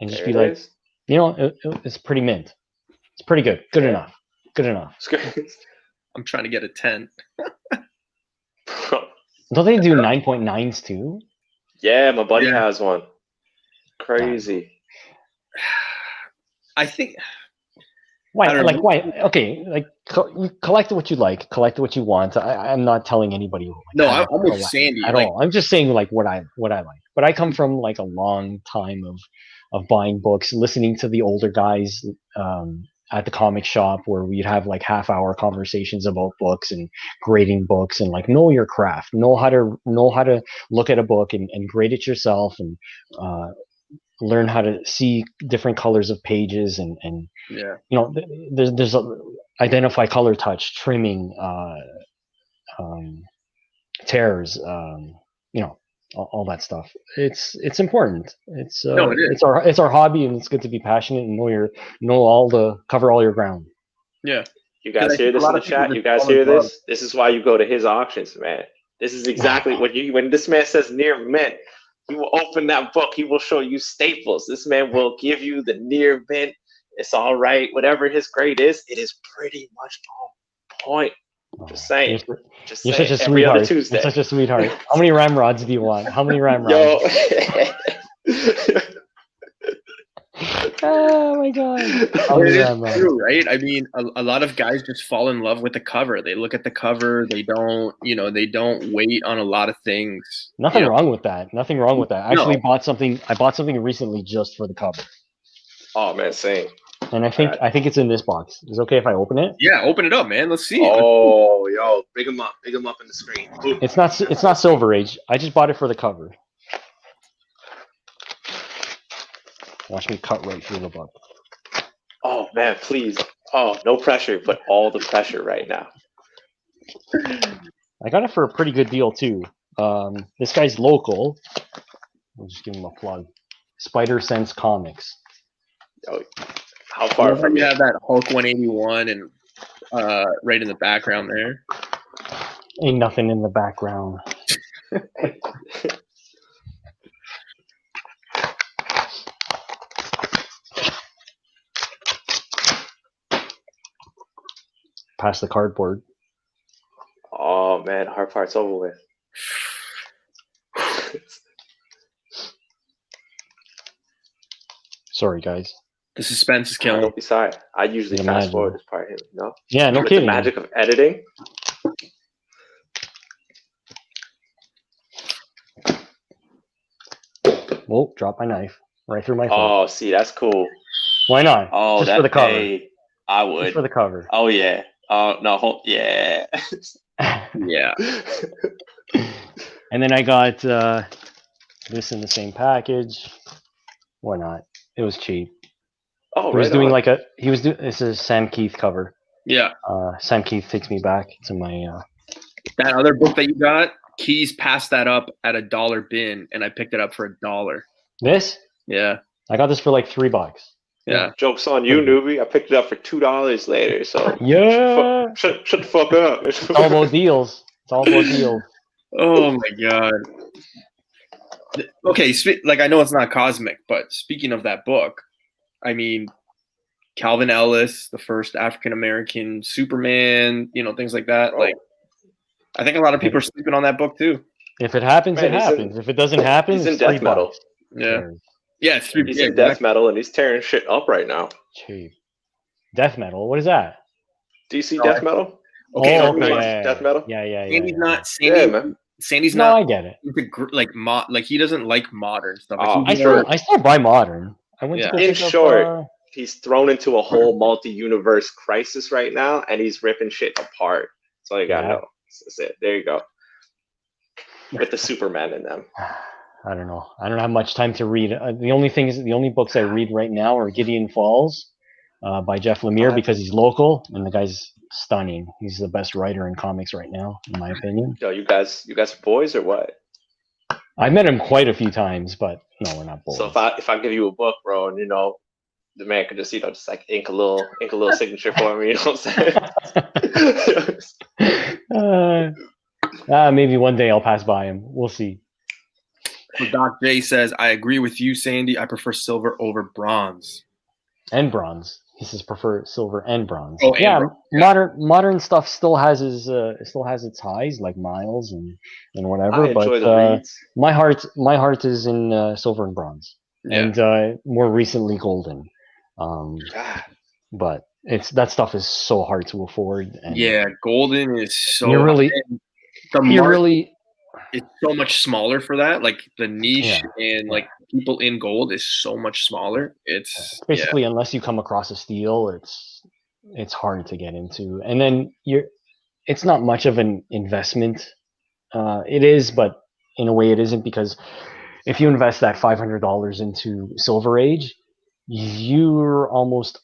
and just be like, it's pretty mint. It's pretty good. Good enough. Good enough. I'm trying to get a 10. Don't they do 9.9s too? Yeah, my buddy has one. Crazy. I think. Why? Like why? Okay, like collect what you like, collect what you want. I'm not telling anybody. I'm with Sandy at all. I'm just saying like what I like. But I come from like a long time of buying books, listening to the older guys at the comic shop, where we'd have like half-hour conversations about books and grading books, and like know your craft, know how to look at a book and grade it yourself, and learn how to see different colors of pages, and there's identify color touch, trimming, tears, all that stuff. It's important. It's our hobby, and it's good to be passionate and cover all your ground. Yeah. You guys hear this in the chat? You guys hear this? This is why you go to his auctions, man. This is exactly when this man says near mint, he will open that book. He will show you staples. This man will give you the near mint. It's all right. Whatever his grade is, it is pretty much on point. Just saying. You're such a sweetheart. Other Tuesday. You're such a sweetheart. How many ramrods do you want? How many ramrods? Oh my god. It's true, right? I mean, a lot of guys just fall in love with the cover. They look at the cover. They don't wait on a lot of things. Nothing wrong with that. Nothing wrong with that. I actually bought something recently just for the cover. Oh man, same. And I think it's in this box. Is it okay if I open it? Yeah, open it up, man. Let's see. Oh, yo, big them up in the screen. Ooh. It's not Silver Age. I just bought it for the cover. Watch me cut right through the book. Oh man, please. Oh, no pressure, but all the pressure right now. I got it for a pretty good deal too. This guy's local. I'll just give him a plug. Spider Sense Comics. Oh, how far from you? Have that Hulk 181 and right in the background there. Ain't nothing in the background. past the cardboard. Oh man, hard part's over with. Sorry, guys. The suspense is killing. Don't be sorry. I usually Imagine. fast forward this part. No. Yeah, no With kidding. the magic of editing. Whoa, drop my knife right through my foot. Oh, see, that's cool. Why not? Oh, Just for the cover. hey, I Just would. for the cover. Oh yeah. Oh no. Yeah. Yeah. And then I got this in the same package. Why not? It was cheap. Oh, He was right doing on. like a. He was doing. This is Sam Keith cover. Yeah. Sam Keith takes me back to my. That other book that you got, Keys passed that up at $1 bin, and I picked it up for $1. This. Yeah. I got this for like $3. Yeah. Joke's on you, newbie. I picked it up for $2 later. So Yeah. shut the fuck up. It's all about deals. It's all about deals. Oh my god. Okay, like I know it's not cosmic, but speaking of that book, I mean, Calvin Ellis, the first African American Superman, things like that. Oh. Like, I think a lot of people are sleeping on that book too. If it happens, Man, it he's happens. If it doesn't happen, He's in it's death $3. metal. Yeah. Yeah, it's three. He's Yeah, in death metal and he's tearing shit up right now. Cheap. Death metal. What is that? DC No, death metal? Okay, Oh, okay, okay. yeah, Yeah, death metal? Yeah. Sandy's not. Yeah, man. Sandy's No, not I get it. into like he doesn't like modern stuff. Oh, Like, I still buy modern. I went Yeah. to go In pick up, short, he's thrown into a whole multi-universe crisis right now, and he's ripping shit apart. That's all you gotta Yeah. know. That's it. There you go. With the Superman in them. I don't know. I don't have much time to read. The only books I read right now are Gideon Falls by Jeff Lemire because he's local and the guy's stunning. He's the best writer in comics right now, in my opinion. Yo, you guys are boys or what? I've met him quite a few times, but no, we're not boys. So if I give you a book, bro, and the man could just just like ink a little signature for me, you know what I'm saying? Maybe one day I'll pass by him. We'll see. So Doc J says, "I agree with you, Sandy. I prefer silver over bronze." And bronze. He says prefer silver and bronze. Oh, and yeah, bronze, yeah. modern stuff still has its highs, like Miles and whatever. I enjoy the But reads. my heart is in silver and bronze, Yeah. and more recently golden. God. But that stuff is so hard to afford. And Yeah, golden is so. You're really- the you're market really is so much smaller for that. Like the niche and yeah. like people in gold is so much smaller. It's basically unless you come across a steal, it's hard to get into. And then it's not much of an investment. It is, but in a way it isn't, because if you invest that $500 into Silver Age, you're almost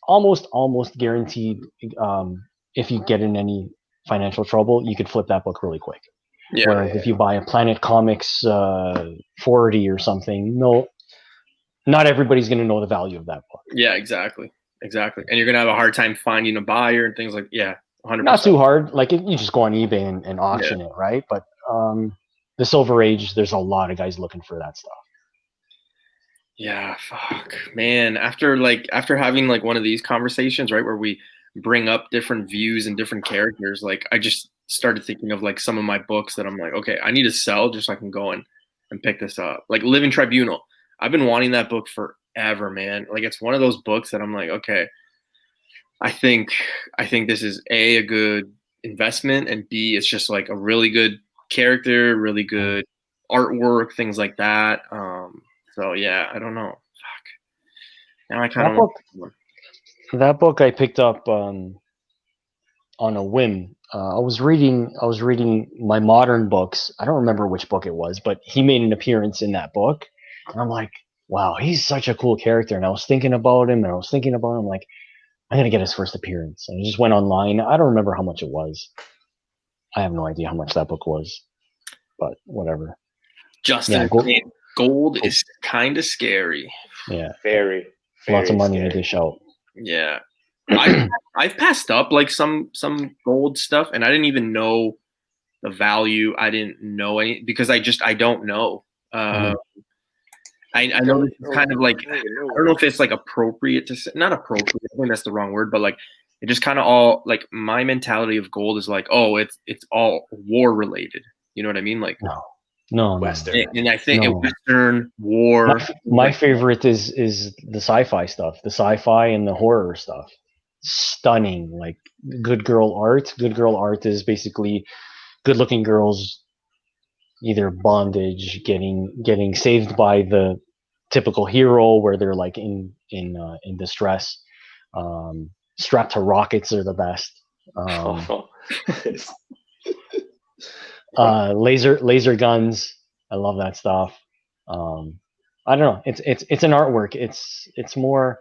guaranteed, if you get in any financial trouble, you could flip that book really quick. yeah. Whereas if you buy a Planet Comics 40 or something, not everybody's going to know the value of that book. Yeah, exactly. And you're gonna have a hard time finding a buyer and things like 100%. Not too hard. Like you just go on eBay and auction it, right? But the Silver Age, there's a lot of guys looking for that stuff. Yeah, fuck, man. After having like one of these conversations, right, where we bring up different views and different characters, like I just started thinking of like some of my books that I'm like, okay, I need to sell just so I can go and pick this up. Like Living Tribunal. I've been wanting that book forever, man. Like it's one of those books that I'm like, okay, I think this is a good investment, and B, it's just like a really good character, really good artwork, things like that. So yeah, I don't know. Fuck. Now I kind of that book I picked up on a whim. I was reading my modern books. I don't remember which book it was, but he made an appearance in that book, and I'm like, wow, he's such a cool character. And I was thinking about him, like, I'm gonna get his first appearance. And I just went online. I don't remember how much it was. I have no idea how much that book was, but whatever. Justin, gold is kind of scary. Yeah, very lots of money scary. to dish out. Yeah, I've passed up like some gold stuff, and I didn't even know the value. I didn't know any because I don't know. I know this is kind of like, I don't know if it's like appropriate to say, not appropriate, I think that's the wrong word, but like It just kind of all like my mentality of gold is like, oh, it's all war related. You know what I mean? Like no. Western. and I think No. Western war. My favorite is the sci-fi stuff, the sci-fi and the horror stuff. Stunning, like good girl art. Good girl art is basically good-looking girls either bondage, getting saved by the typical hero, where they're like in distress. Strapped to rockets are the best. Laser guns. I love that stuff. I don't know. It's an artwork. It's more.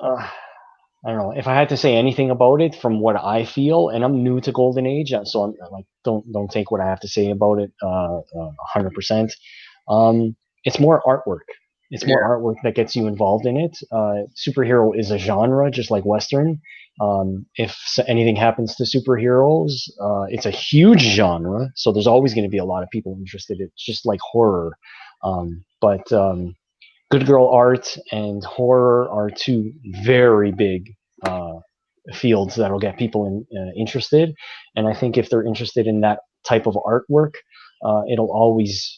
I don't know if I had to say anything about it from what I feel, and I'm new to Golden Age, so I'm like, don't take what I have to say about it 100%. It's more artwork. It's more artwork that gets you involved in it. Superhero is a genre, just like Western. If anything happens to superheroes, it's a huge genre, so there's always going to be a lot of people interested. It's just like horror, but good girl art and horror are two very big fields that'll get people interested. And I think if they're interested in that type of artwork, it'll always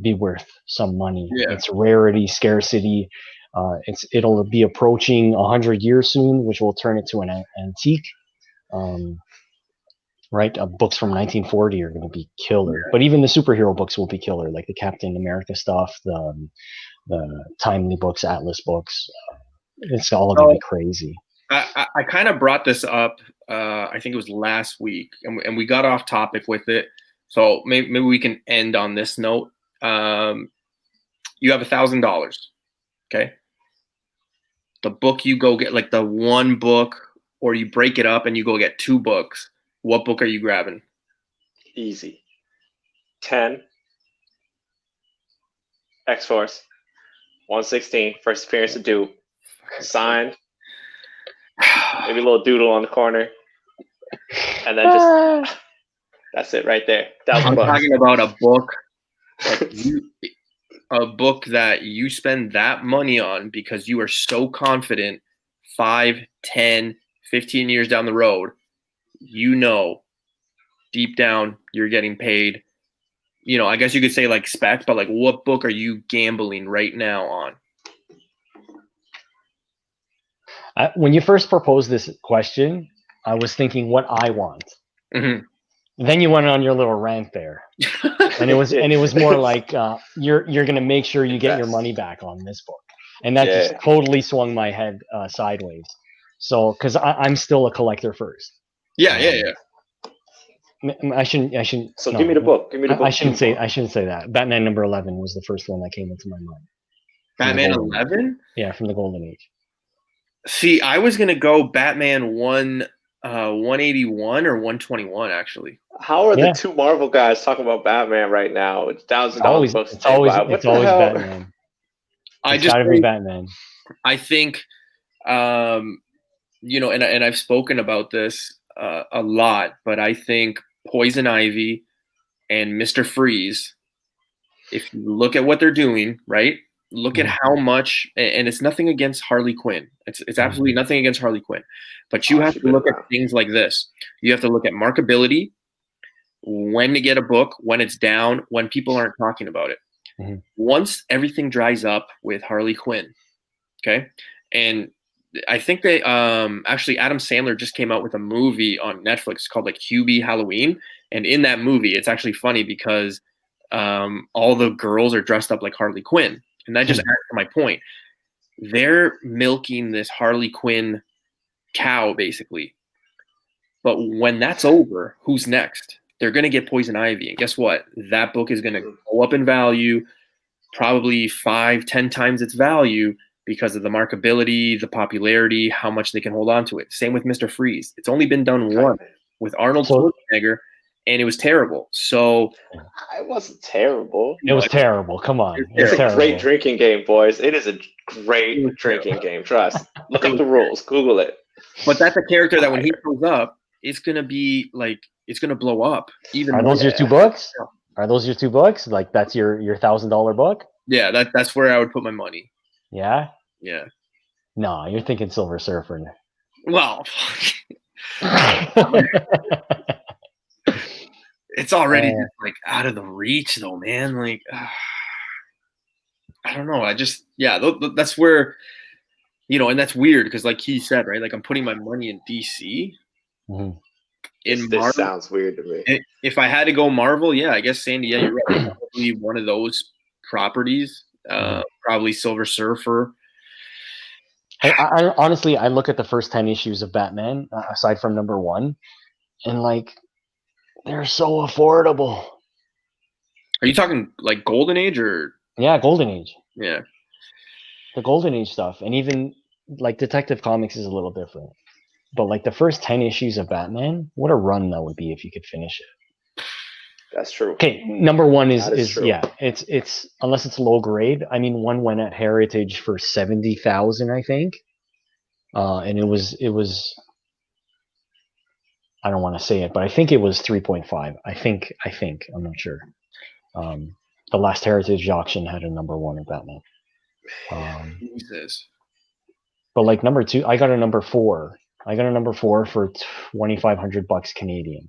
be worth some money. Yeah. It's rarity, scarcity. It'll be approaching 100 years soon, which will turn it to an antique. Right, books from 1940 are going to be killer, but even the superhero books will be killer, like the Captain America stuff, the Timely books, Atlas books. It's all going to be crazy. I kind of brought this up. I think it was last week, and we got off topic with it. So maybe we can end on this note. You have $1,000. Okay. The book you go get, like the one book, or you break it up and you go get 2 books. What book are you grabbing? Easy. 10. X-Force. 116. First appearance of Duke. Signed. Maybe a little doodle on the corner. And then just that's it right there. I'm $1,000. talking about a book. A book that you spend that money on because you are so confident 5, 10, 15 years down the road, you know, deep down you're getting paid. You know, I guess you could say like spec, but like what book are you gambling right now on? When you first proposed this question, I was thinking what I want. Mm-hmm. Then you went on your little rant there, and it was more like you're going to make sure you get your money back on this book, and that just totally swung my head sideways. So because I'm still a collector first. Yeah. I shouldn't. So give me the book. Give me the book. I shouldn't say that. Batman number 11 was the first one that came into my mind. Batman 11? Yeah, from the Golden Age. See, I was gonna go Batman 181 or 121 actually. How are the two Marvel guys talking about Batman right now? It's $1,000 books. It's always Batman. It's gotta be Batman. I think, you know, and I've spoken about this a lot, but I think Poison Ivy and Mr. Freeze, if you look at what they're doing, right? Look at how much, and it's nothing against Harley Quinn. It's absolutely nothing against Harley Quinn. But you have to look at things like this. You have to look at markability, when to get a book, when it's down, when people aren't talking about it. Mm-hmm. Once everything dries up with Harley Quinn, okay? And I think they actually Adam Sandler just came out with a movie on Netflix called like Hubie Halloween. And in that movie, it's actually funny because all the girls are dressed up like Harley Quinn. And that just adds to my point. They're milking this Harley Quinn cow, basically. But when that's over, who's next? They're going to get Poison Ivy. And guess what? That book is going to go up in value, probably 5-10 times its value because of the markability, the popularity, how much they can hold on to it. Same with Mr. Freeze. It's only been done once with Arnold Schwarzenegger, and it was terrible. So it wasn't terrible. It was terrible. Come on. It's a great drinking game, boys. It is a great drinking game. Trust. Look up the rules. Google it. But that's a character that when he shows up, it's gonna be like it's gonna blow up. Even are those your 2 books? Are those your 2 books? Like that's your $1,000 book? Yeah, that's where I would put my money. Yeah. Yeah. Nah, you're thinking Silver Surfer. Well, it's already just, like out of the reach, though, man. Like, I don't know. I just, yeah, that's where, you know, and that's weird because, like he said, right? Like, I'm putting my money in DC. Mhm. In This Marvel, sounds weird to me. if I had to go Marvel, yeah, I guess Sandy, yeah, you're right. Probably one of those properties. Probably Silver Surfer. I honestly, I look at the first 10 issues of Batman, aside from number 1, and like they're so affordable. Are you talking like Golden Age or? Yeah, Golden Age. Yeah. The Golden Age stuff, and even like Detective Comics is a little different. But like the first 10 issues of Batman, what a run that would be if you could finish it. That's true. Okay, number 1 is true. yeah, it's unless it's low grade. I mean, one went at Heritage for 70,000, I think. And it was I don't want to say it, but I think it was 3.5. I think I'm not sure. The last Heritage auction had a number 1 of Batman. Jesus. But like number 2, I got a number 4. I got a number 4 for $2,500 Canadian.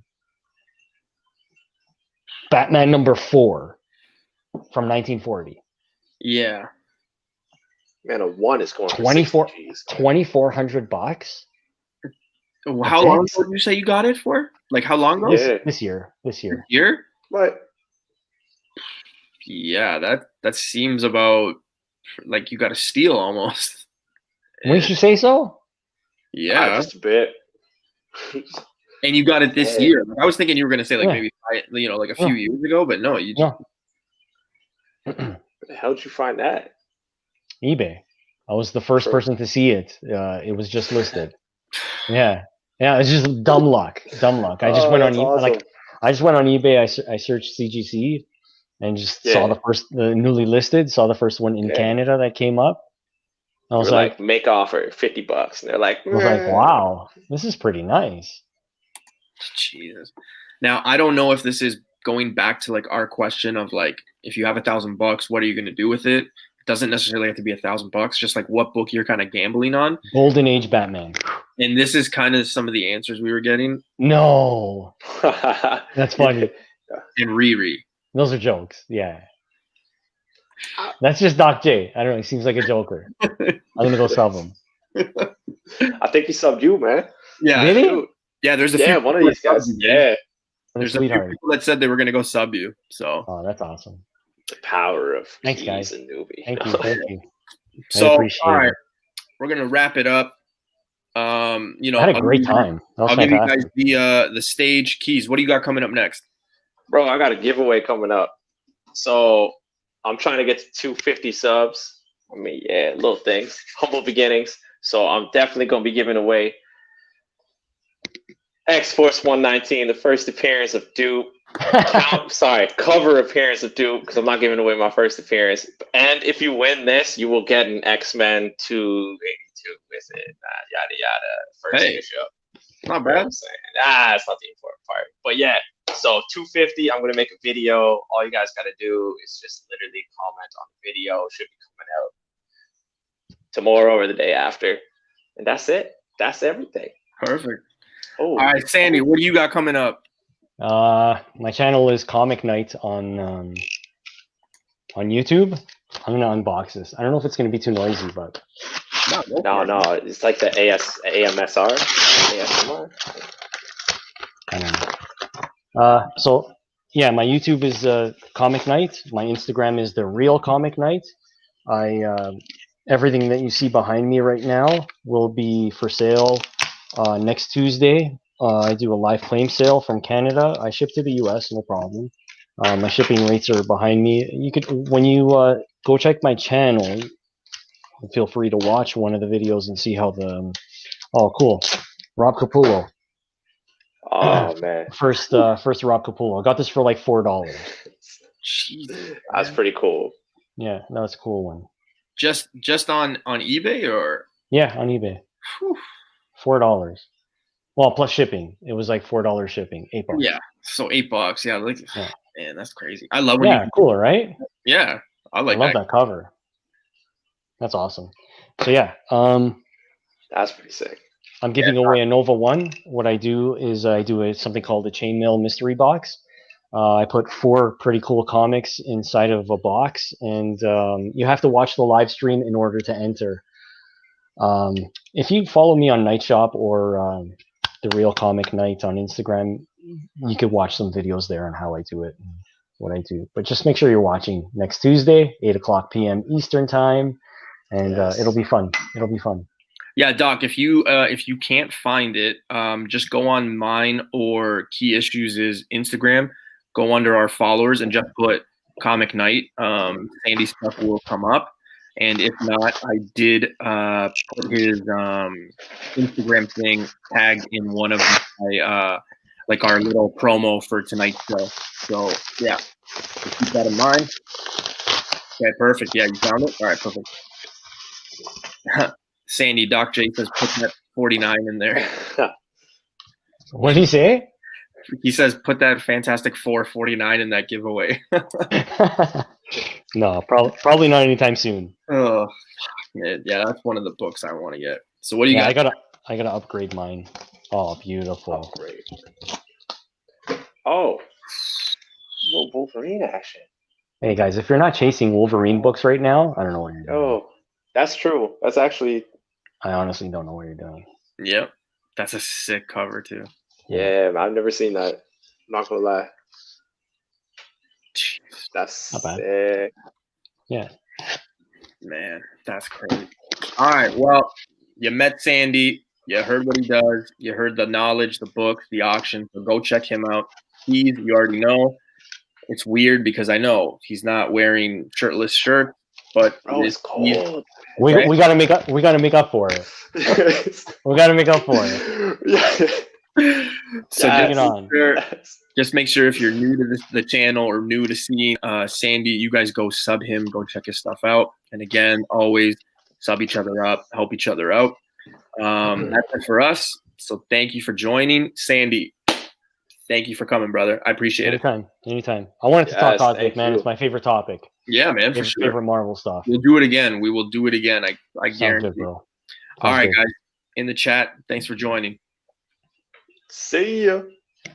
Batman number 4 from 1940. Yeah. Man, a 1 is going for $2,400. How long ago did you say you got it for? Like how long ago? Yeah. This year. Year? What? Yeah, that seems about like you got a steal almost. Wouldn't you say so? Yeah, just a bit. And you got it this year. I was thinking you were going to say like maybe like a few Yeah. years ago, but no, you just Where the hell did you find that? eBay. I was the first person to see it. It was just listed. Yeah, it's just dumb luck. I just went on awesome. I just went on eBay. I searched CGC and just saw the newly listed. Saw the first one in Canada that came up. I was like, make offer $50, and they're like, I was like, wow, this is pretty nice. Jesus. Now I don't know if this is going back to like our question of like if you have $1,000, what are you going to do with it? It doesn't necessarily have to be $1,000. Just like what book you're kind of gambling on. Golden Age Batman. And this is kind of some of the answers we were getting. No, that's funny. And Riri. Those are jokes. Yeah. That's just Doc J. I don't know. He seems like a joker. I'm gonna go sub him. I think he subbed you, man. Yeah. Did he? Yeah, there's a few one of these guys. Yeah. There's a few people that said they were gonna go sub you. So that's awesome. The power of thanks, guys. And newbie. Thank you. So all right, we're gonna wrap it up. I had a great time. I'll give you guys the stage keys. What do you got coming up next? Bro, I got a giveaway coming up. So I'm trying to get to 250 subs. I mean, little things, humble beginnings. So I'm definitely going to be giving away X-Force 119, the first appearance of Dupe. Cover appearance of Dupe, because I'm not giving away my first appearance. And if you win this, you will get an X-Men 282 with it. Yada, yada. First issue. Not bad. It's not the important part. But yeah, so 250, I'm going to make a video. All you guys got to do is just literally comment on the video. It should be coming out tomorrow or the day after. And that's it. That's everything. Perfect. All right, Sandy, what do you got coming up? My channel is Comic Night on YouTube. I'm going to unbox this. I don't know if it's going to be too noisy, but... No. It's like the AMSR. ASMR. I don't know. So yeah, my YouTube is Comic Night. My Instagram is The Real Comic Night. Everything that you see behind me right now will be for sale next Tuesday. I do a live claim sale from Canada. I ship to the US, no problem. My shipping rates are behind me. You could, when you go check my channel, feel free to watch one of the videos and see how cool. Rob Capullo. Oh man. First Rob Capullo. I got this for like $4. Jeez, that's pretty cool. Yeah, that's a cool one. Just on eBay or? Yeah, on eBay. Whew. $4. Well, plus shipping. It was like $4 shipping. $8. Yeah. So $8. Yeah, man, that's crazy. I love when cooler, right? Yeah. I love that cover. That's awesome. So yeah, That's pretty sick. I'm giving away a Nova 1. What I do is I do something called a chainmail mystery box. I put 4 pretty cool comics inside of a box, and you have to watch the live stream in order to enter. If you follow me on Night Shop or The Real Comic Night on Instagram, you could watch some videos there on how I do it and what I do. But just make sure you're watching next Tuesday, 8:00 p.m. Eastern Time, and it'll be fun. It'll be fun. Yeah, Doc, if you can't find it, just go on mine or Key Issues' Instagram, go under our followers and just put Comic Night. Sandy's stuff will come up. And if not, I did put his Instagram thing tagged in one of my like our little promo for tonight's show. So yeah, just keep that in mind. Okay, perfect. Yeah, you found it? All right, perfect. Sandy, Doc J says put that 49 in there. What did he say? He says put that Fantastic Four 49 in that giveaway. No, probably not anytime soon. Oh, yeah, that's one of the books I want to get. So what do you got? I gotta upgrade mine. Oh, beautiful. Upgrade. Oh, little Wolverine action. Hey guys, if you're not chasing Wolverine books right now, I don't know what you're doing. Oh, that's true. That's actually. I honestly don't know what you're doing. Yep, that's a sick cover too. Yeah, I've never seen that. Not gonna lie. That's not bad. sick. Yeah. Man, that's crazy. All right, well, you met Sandy. You heard what he does. You heard the knowledge, the books, the auction. So go check him out. You already know. It's weird because I know he's not wearing shirtless shirt, but it's cold. We gotta make up. We gotta make up for it. We gotta make up for it. Yeah. So just make sure if you're new to the channel or new to seeing Sandy, you guys go sub him, go check his stuff out. And again, always sub each other up, help each other out. That's it for us. So thank you for joining. Sandy, thank you for coming, brother. I appreciate it. Anytime. I wanted to talk cosmic, man. You. It's my favorite topic. Yeah, man, for sure. Favorite Marvel stuff. We'll do it again. We will do it again. I guarantee. Good, bro. All right, guys. In the chat, thanks for joining. See ya.